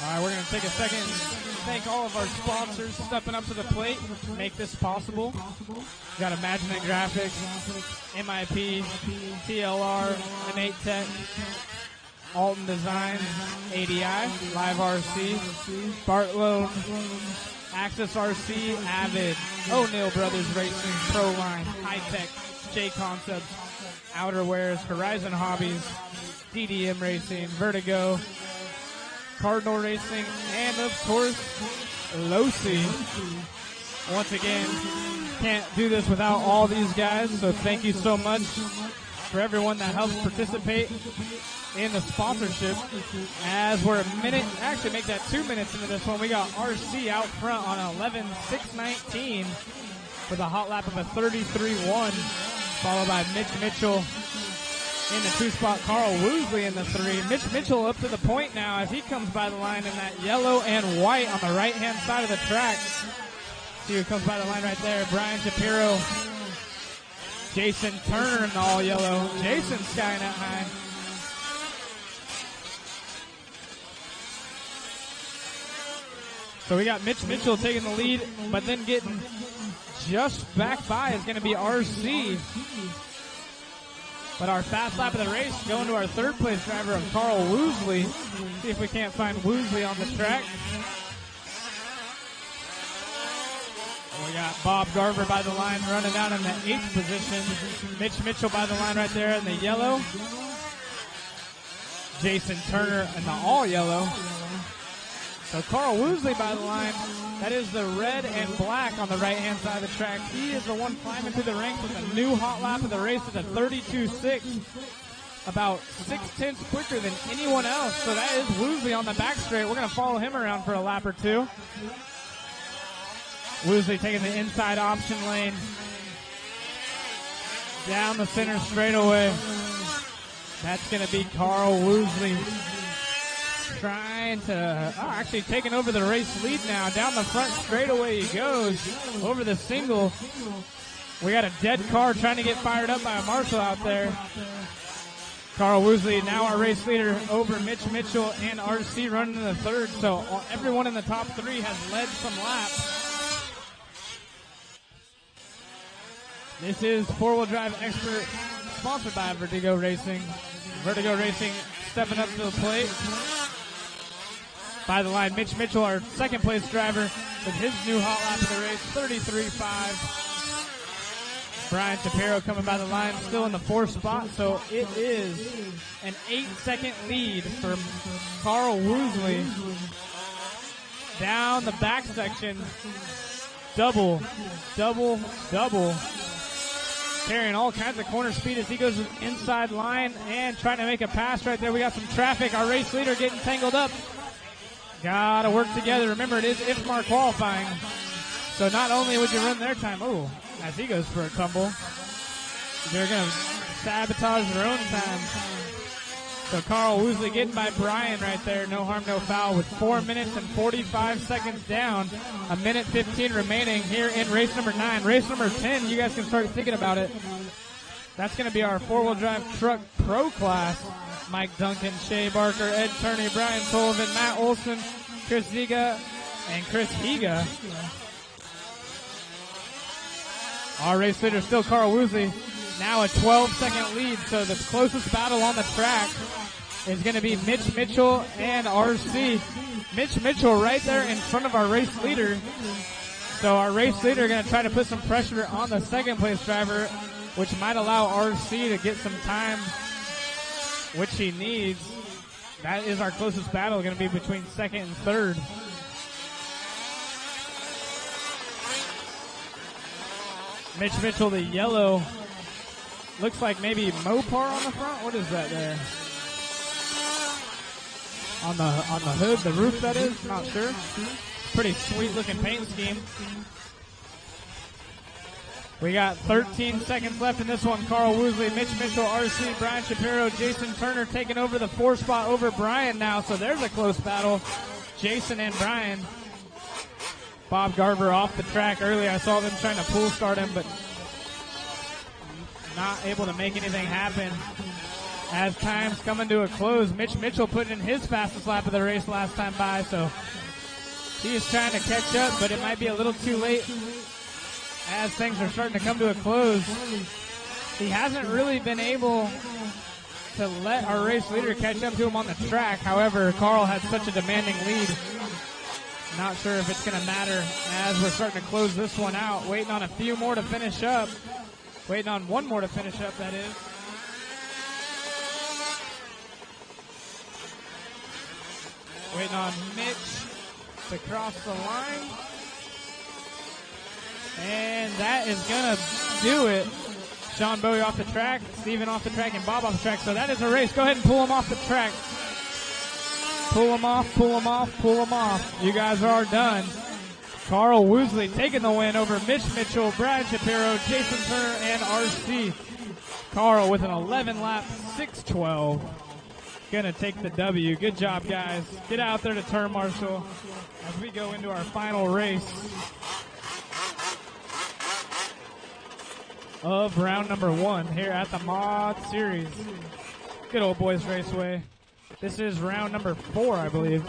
All right, we're going to take a second and thank all of our sponsors stepping up to the plate to make this possible. We got Imaginate Graphics, MIP, TLR, Innate Tech, Alton Designs, ADI, Live RC, Bartlone, Access RC, Avid, O'Neill Brothers Racing, Proline, High Tech, J Concepts, Outerwears, Horizon Hobbies, DDM Racing, Vertigo, Cardinal Racing, and of course, Losi. Once again, can't do this without all these guys, so thank you so much for everyone that helps participate in the sponsorship. As we're a minute, actually make that 2 minutes into this one, we got RC out front on 11.619. with a hot lap of a 33.1, followed by Mitch Mitchell in the 2 spot, Carl Woosley in the 3. Mitch Mitchell up to the point now as he comes by the line in that yellow and white on the right-hand side of the track. See who comes by the line right there. Brian Shapiro, Jason Turner in the all yellow. Jason skying up high. So we got Mitch Mitchell taking the lead, but then getting just back by is going to be RC. But our fast lap of the race going to our 3rd place driver of Carl Woosley. See if we can't find Woosley on the track. We got Bob Garver by the line running down in the 8th position. Mitch Mitchell by the line right there in the yellow. Jason Turner in the all yellow. So Carl Woosley by the line. That is the red and black on the right-hand side of the track. He is the one climbing through the ranks with a new hot lap of the race at a 32.6. About 0.6 quicker than anyone else. So that is Woosley on the back straight. We're going to follow him around for a lap or two. Woosley taking the inside option lane. Down the center straightaway. That's going to be Carl Woosley. Trying to, actually taking over the race lead now. Down the front straightaway he goes. Over the single. We got a dead car trying to get fired up by a marshal out there. Carl Woosley, now our race leader, over Mitch Mitchell and RC running in the 3rd. So everyone in the top 3 has led some laps. This is 4-wheel drive expert, sponsored by Vertigo Racing. Vertigo Racing stepping up to the plate. By the line, Mitch Mitchell, our 2nd place driver, with his new hot lap of the race, 33.5. Brian Shapiro coming by the line, still in the 4th spot, so it is an 8-second lead for Carl Woosley. Down the back section, double. Carrying all kinds of corner speed as he goes inside line and trying to make a pass right there. We got some traffic. Our race leader getting tangled up. Gotta work together. Remember, it is IFMAR qualifying. So not only would you run their time, as he goes for a tumble, they're going to sabotage their own time. So Carl Woosley getting by Brian right there. No harm, no foul with 4 minutes and 45 seconds down. 1:15 remaining here in race number 9. Race number 10, you guys can start thinking about it. That's going to be our 4-wheel drive truck pro class. Mike Duncan, Shay Barker, Ed Turney, Brian Sullivan, Matt Olson, Chris Ziga, and Chris Higa. Our race leader still Carl Woosley. Now a 12-second lead, so the closest battle on the track is going to be Mitch Mitchell and RC. Mitch Mitchell right there in front of our race leader. So our race leader going to try to put some pressure on the 2nd place driver, which might allow RC to get some time, which he needs. That is our closest battle, going to be between 2nd and 3rd. Mitch Mitchell, the yellow. Looks like maybe Mopar on the front. What is that there? On the hood, the roof that is? Not sure. Pretty sweet looking paint scheme. We got 13 seconds left in this one. Carl Woosley, Mitch Mitchell, RC, Brian Shapiro, Jason Turner taking over the 4 spot over Brian now. So there's a close battle. Jason and Brian. Bob Garver off the track early. I saw them trying to pull start him, but not able to make anything happen. As time's coming to a close, Mitch Mitchell put in his fastest lap of the race last time by, so he is trying to catch up, but it might be a little too late as things are starting to come to a close. He hasn't really been able to let our race leader catch up to him on the track. However, Carl had such a demanding lead. Not sure if it's going to matter as we're starting to close this one out. Waiting on a few more to finish up. Waiting on one more to finish up, that is. Waiting on Mitch to cross the line. And that is going to do it. Sean Bowie off the track, Steven off the track, and Bob off the track. So that is a race. Go ahead and pull him off the track. Pull them off, pull them off, pull them off. You guys are done. Carl Woosley taking the win over Mitch Mitchell, Brad Shapiro, Jason Turner, and RC. Carl with an 11-lap 6:12. Gonna take the W. Good job, guys. Get out there to turn marshal as we go into our final race of round number 1 here at the Mod Series. Good old boys raceway. This is round number 4, I believe.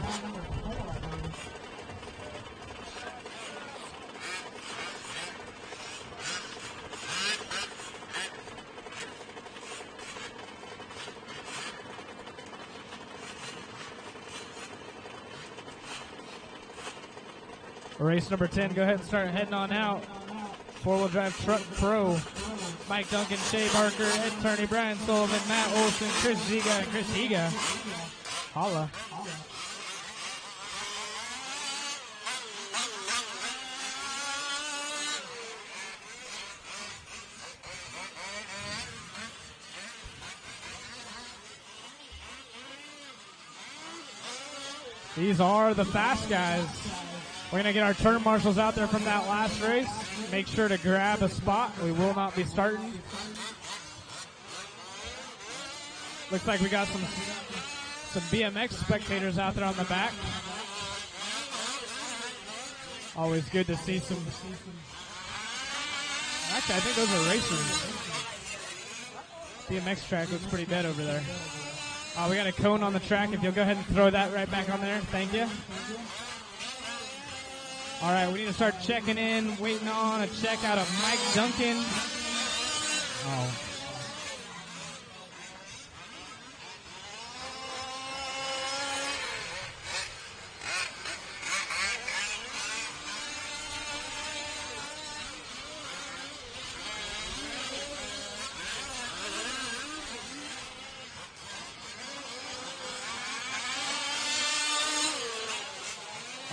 Race number 10, go ahead and start heading on out. Four-wheel drive truck pro. Mike Duncan, Shea Barker, Ed Turney, Brian Sullivan, Matt Olson, Chris Ziga, and Chris Higa. Holla. These are the fast guys. We're going to get our turn marshals out there from that last race. Make sure to grab a spot. We will not be starting. Looks like we got some BMX spectators out there on the back. Always good to see some. Actually, I think those are racers. BMX track looks pretty dead over there. We got a cone on the track. If you'll go ahead and throw that right back on there. Thank you. All right, we need to start checking in, waiting on a check out of Mike Duncan. Oh.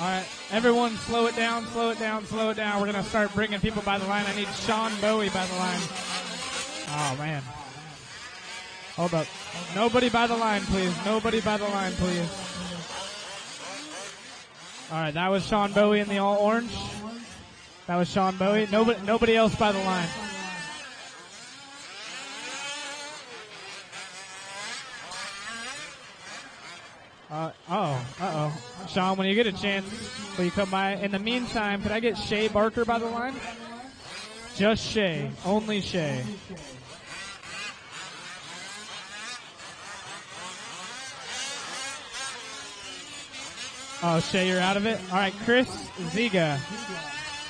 All right, everyone slow it down, slow it down, slow it down. We're going to start bringing people by the line. I need Sean Bowie by the line. Oh, man. Hold up. Nobody by the line, please. Nobody by the line, please. All right, that was Sean Bowie in the all orange. That was Sean Bowie. Nobody else by the line. Uh-oh. Sean, when you get a chance, will you come by? In the meantime, could I get Shea Barker by the line? Just Shea. Only Shea. Oh, Shea, you're out of it? All right, Chris Ziga.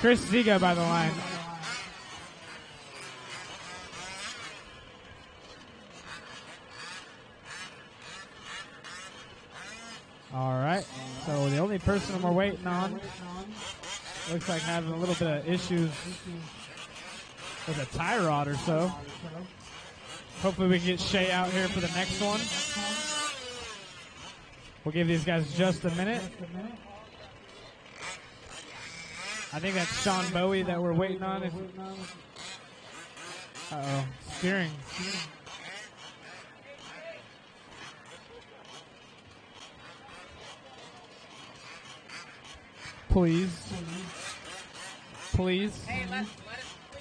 Chris Ziga by the line. All right, so the only person we're waiting on looks like having a little bit of issues with a tie rod or so. Hopefully we can get Shea out here for the next one. We'll give these guys just a minute. I think that's Sean Bowie that we're waiting on. Uh-oh, steering. Please. Please. Hey, let us please.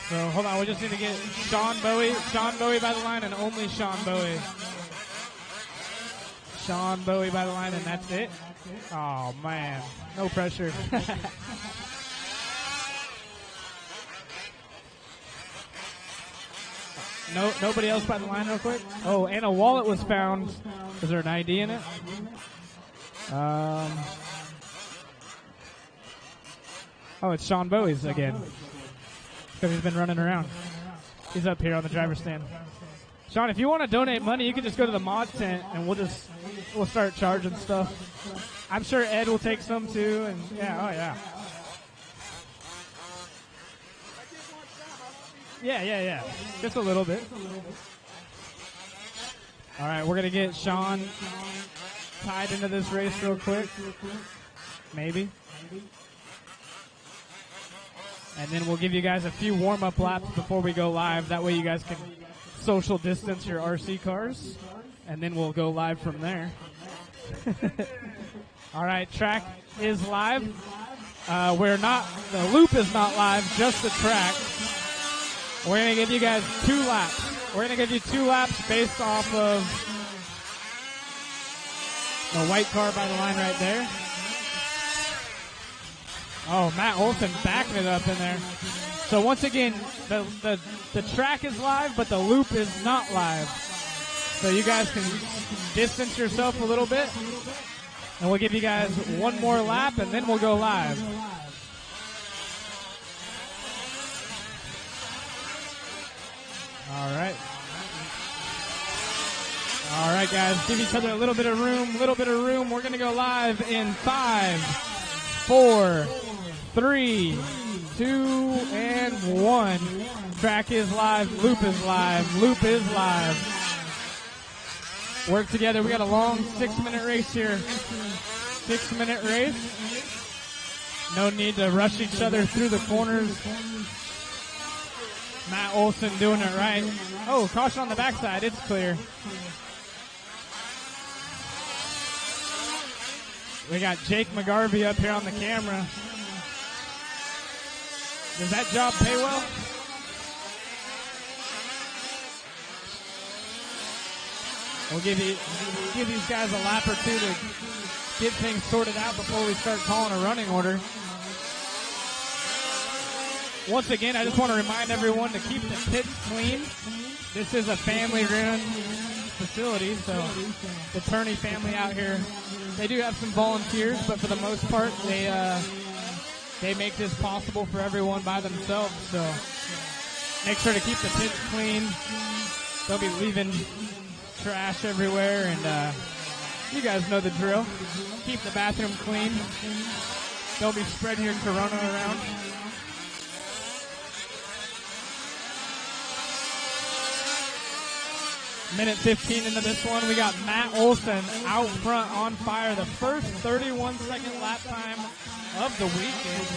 So hold on, we just need to get Sean Bowie by the line, and only Sean Bowie. Sean Bowie by the line, and that's it. Oh man, no pressure. Nobody else by the line real quick? Oh, and a wallet was found. Is there an ID in it? Oh, it's Sean Bowie's again. Because he's been running around. He's up here on the driver's stand. Sean, if you want to donate money, you can just go to the mod tent and we'll start charging stuff. I'm sure Ed will take some too, and yeah. Yeah. Just a little bit. All right, we're going to get Sean tied into this race real quick. Maybe. And then we'll give you guys a few warm-up laps before we go live. That way you guys can social distance your RC cars, and then we'll go live from there. All right, track is live. The loop is not live, just the track. We're going to give you guys 2 laps. We're going to give you 2 laps based off of the white car by the line right there. Oh, Matt Olson backing it up in there. So once again, the track is live, but the loop is not live. So you guys can distance yourself a little bit, and we'll give you guys 1 more lap, and then we'll go live. All right. All right, guys, give each other a little bit of room, We're going to go live in 5, 4, 3, 2, and 1. Track is live, loop is live. Work together. We got a long 6-minute race here. 6-minute race. No need to rush each other through the corners. Matt Olson doing it right. Oh, caution on the backside. It's clear. We got Jake McGarvey up here on the camera. Does that job pay well? We'll give these guys a lap or 2 to get things sorted out before we start calling a running order. Once again, I just want to remind everyone to keep the pits clean. This is a family-run facility, so the Turney family out here, they do have some volunteers, but for the most part, they make this possible for everyone by themselves. So make sure to keep the pits clean. They'll be leaving trash everywhere, and you guys know the drill. Keep the bathroom clean. Don't be spreading your corona around. Minute 15 into this one, we got Matt Olson out front on fire. The first 31-second lap time of the weekend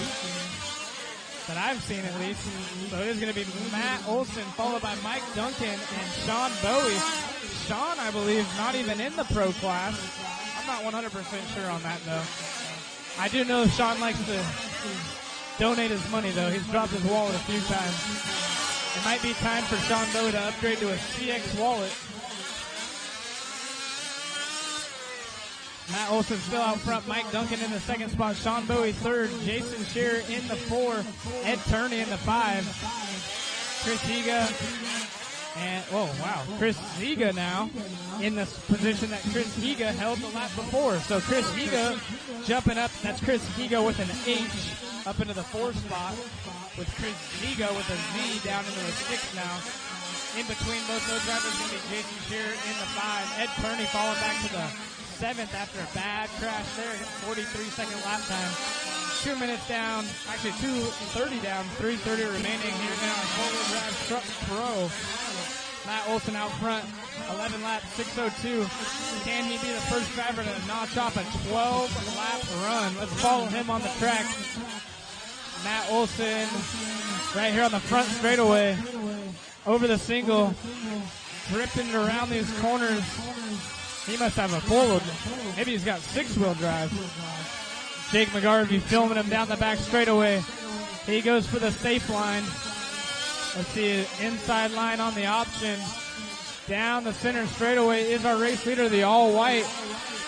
that I've seen, at least. So it is going to be Matt Olson, followed by Mike Duncan and Sean Bowie. Sean, I believe, not even in the pro class. I'm not 100% sure on that, though. I do know Sean likes to donate his money, though. He's dropped his wallet a few times. It might be time for Sean Bowie to upgrade to a CX wallet. Matt Olson still out front. Mike Duncan in the second spot. Sean Bowie third. Jason Shearer in the 4. Ed Turney in the 5. Chris Higa. And, Chris Higa now in the position that Chris Higa held the lap before. So Chris Higa jumping up. That's Chris Higa with an H up into the 4 spot, with Chris Higa with a Z down into the 6 now. In between both those drivers going to be Jason Shearer in the 5. Ed Turney falling back to the 7th after a bad crash there. 43-second lap time. 2 minutes down, actually 2:30 down, 3:30 remaining here now in four-wheel drive truck pro. Matt Olson out front, 11 laps, 6:02. Can he be the first driver to notch off a 12-lap run? Let's follow him on the track. Matt Olson right here on the front straightaway, over the single, dripping around these corners. He must have a 4-wheel, maybe he's got 6-wheel drive. Jake McGarvey filming him down the back straightaway. He goes for the safe line. Let's see, inside line on the option. Down the center straightaway is our race leader, the all-white.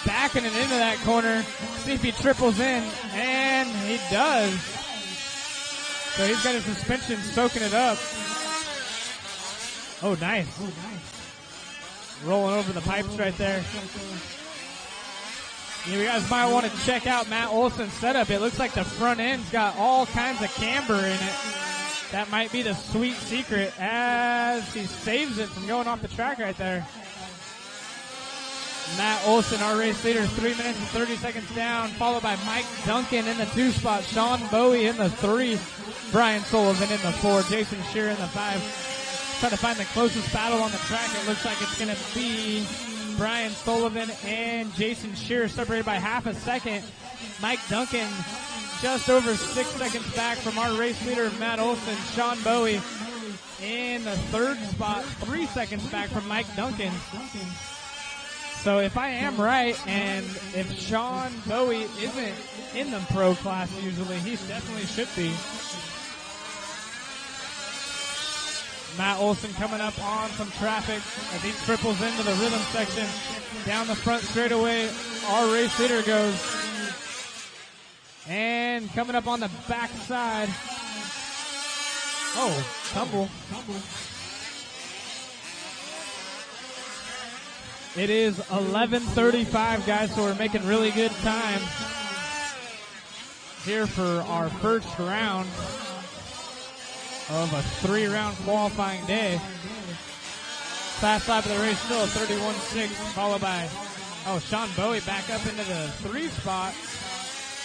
Backing it into that corner. See if he triples in, and he does. So he's got his suspension soaking it up. Oh, nice. Rolling over the pipes right there. You guys might want to check out Matt Olson's setup. It looks like the front end's got all kinds of camber in it. That might be the sweet secret as he saves it from going off the track right there. Matt Olson, our race leader, 3 minutes and 30 seconds down, followed by Mike Duncan in the 2 spot, Sean Bowie in the 3, Brian Sullivan in the 4, Jason Shearer in the 5. Trying to find the closest battle on the track. It looks like it's going to be Brian Sullivan and Jason Shearer, separated by half a second. Mike Duncan just over 6 seconds back from our race leader, Matt Olson. Sean Bowie in the third spot, 3 seconds back from Mike Duncan. So if I am right, and if Sean Bowie isn't in the pro class usually, he definitely should be. Matt Olson coming up on some traffic as he triples into the rhythm section. Down the front straightaway, our race leader goes. And coming up on the backside. Oh, tumble. It is 11:35, guys, so we're making really good time here for our first round of a 3-round qualifying day. Fast lap of the race still a 31.6, followed by, Sean Bowie back up into the 3 spot.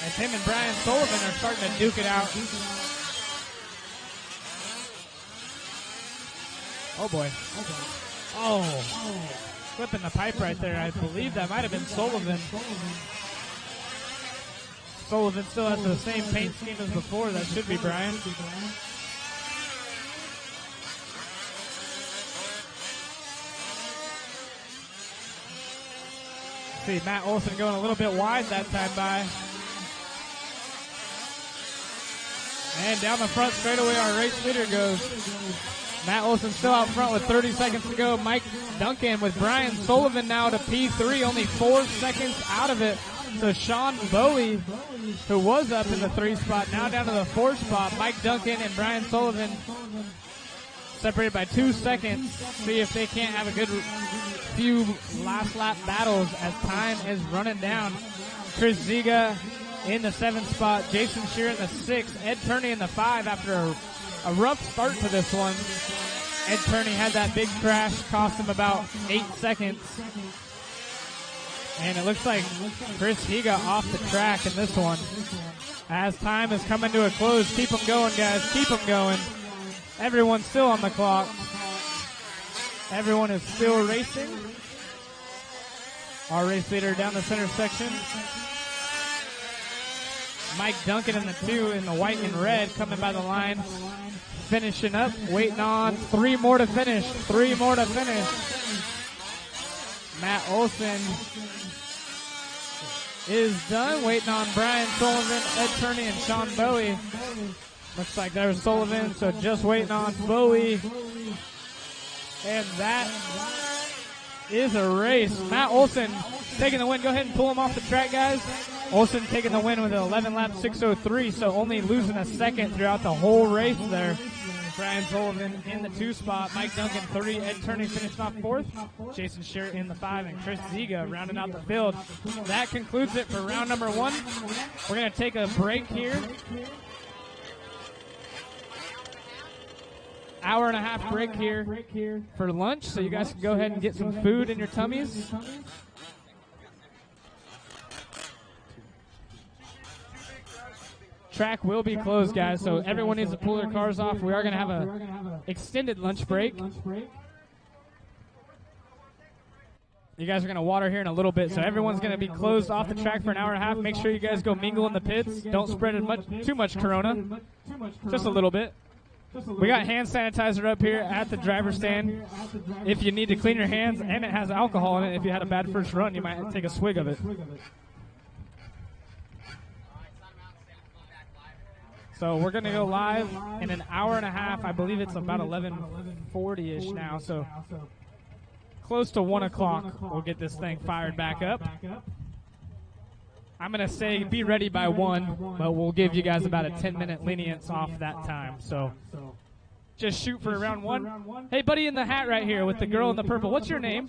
As him and Brian Sullivan are starting to duke it out. Oh boy. Oh. Flipping the pipe right there. I believe that might have been Sullivan. Sullivan still has the same paint scheme as before. That should be Brian. See, Matt Olson going a little bit wide that time by. And down the front straightaway, our race leader goes. Matt Olson still out front with 30 seconds to go. Mike Duncan with Brian Sullivan now to P3, only 4 seconds out of it. So Sean Bowie, who was up in the 3 spot, now down to the 4 spot. Mike Duncan and Brian Sullivan separated by 2 seconds. See if they can't have a good few last lap battles as time is running down. Chris Ziga in the 7th spot. Jason Shearer in the 6th. Ed Turney in the 5 after a rough start to this one. Ed Turney had that big crash, cost him about 8 seconds. And it looks like Chris Higa off the track in this one. As time is coming to a close, keep them going, guys. Keep them going. Everyone's still on the clock. Everyone is still racing. Our race leader down the center section. Mike Duncan in the 2 in the white and red coming by the line. Finishing up, waiting on 3 more to finish. 3 more to finish. Matt Olson is done. Waiting on Brian Sullivan, Ed Turney, and Sean Bowie. Looks like there's Sullivan, so just waiting on Bowie. And that is a race. Matt Olson taking the win. Go ahead and pull him off the track, guys. Olson taking the win with an 11-lap 6:03, so only losing a second throughout the whole race there. Brian Sullivan in the 2 spot. Mike Duncan 3. Ed Turney finished off 4th. Jason Shearer in the 5. And Chris Ziga rounding out the field. That concludes it for round number 1. We're going to take a break here. Hour and a half break here for lunch, so you guys can go ahead and get some food in your tummies. Track will be closed, guys, so everyone needs to pull their cars off. We are going to have a extended lunch break. You guys are going to water here in a little bit, so everyone's going to be closed off the track for an hour and a half. Make sure you guys go mingle in the pits. Don't spread too much Corona, just a little bit. We got hand sanitizer up here at the driver's stand. If you need to clean your hands, and it has alcohol in it. If you had a bad first run, you might take a swig of it. So we're going to go live in an hour and a half. I believe it's about 11:40-ish now, so close to 1 o'clock we'll get this thing fired back up. I'm going to say be ready by 1, but we'll give you guys about a 10-minute lenience off that time. So just shoot for round 1. Hey, buddy in the hat right here with the girl in the purple, what's your name?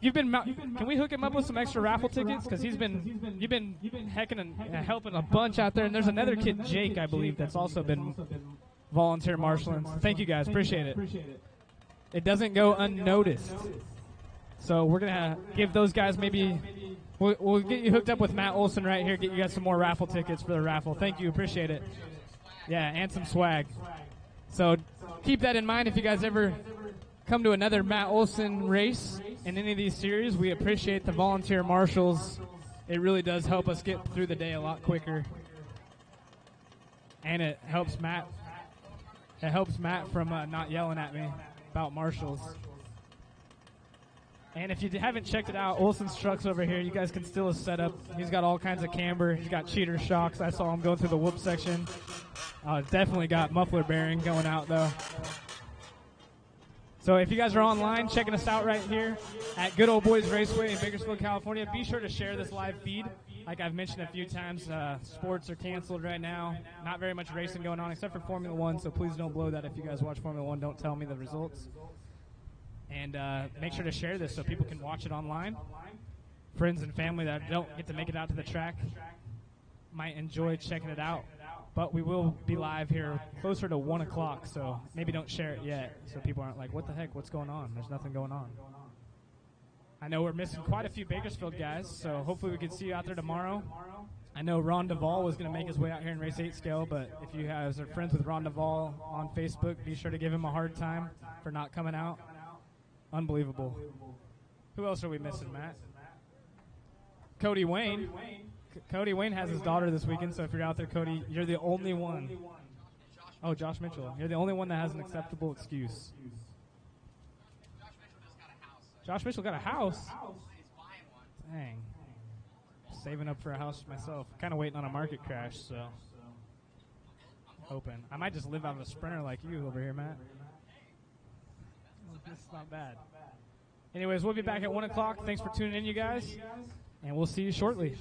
Can we hook him up with some extra raffle tickets? Because you've been hecking and helping a bunch out there. And there's another kid, Jake, I believe, that's also been volunteer marshaling. Thank you, guys. Appreciate it. It doesn't go unnoticed. So we're going to give those guys maybe... We'll get you hooked up with Matt Olson right here, get you guys some more raffle tickets for the raffle. Thank you. Appreciate it. Yeah, and some swag. So keep that in mind if you guys ever come to another Matt Olson race in any of these series. We appreciate the volunteer marshals. It really does help us get through the day a lot quicker. And it helps Matt It helps Matt from not yelling at me about marshals. And if you haven't checked it out, Olson's Trucks over here, you guys can steal his setup. He's got all kinds of camber. He's got cheater shocks. I saw him going through the whoop section. Definitely got muffler bearing going out, though. So if you guys are online checking us out right here at Good Old Boys Raceway in Bakersfield, California, be sure to share this live feed. Like I've mentioned a few times, sports are canceled right now. Not very much racing going on except for Formula One, so please don't blow that. If you guys watch Formula One, don't tell me the results. And make sure to share this so people can watch it online. Friends and family that don't get to make it out to the track might enjoy checking it out. But we will be live here closer to 1 o'clock, so maybe don't share it yet so people aren't like, what the heck, what's going on? There's nothing going on. I know we're missing quite a few Bakersfield guys, so hopefully we can see you out there tomorrow. I know Ron Duvall was going to make his way out here in Race 8 scale, but if you guys are friends with Ron Duvall on Facebook, be sure to give him a hard time for not coming out. Unbelievable. Who else are we missing, Matt? Cody Wayne. Cody Wayne has his daughter this weekend, so if you're out there, Cody, you're the only one. Oh, Josh Mitchell. You're the only one that has an acceptable excuse. Josh Mitchell got a house? Dang. Saving up for a house myself. Kind of waiting on a market crash, so. Hoping. I might just live out of a Sprinter like you over here, Matt. It's not bad. Anyways, we'll be back at 1 o'clock. Thanks for tuning in, you guys. And we'll see you shortly.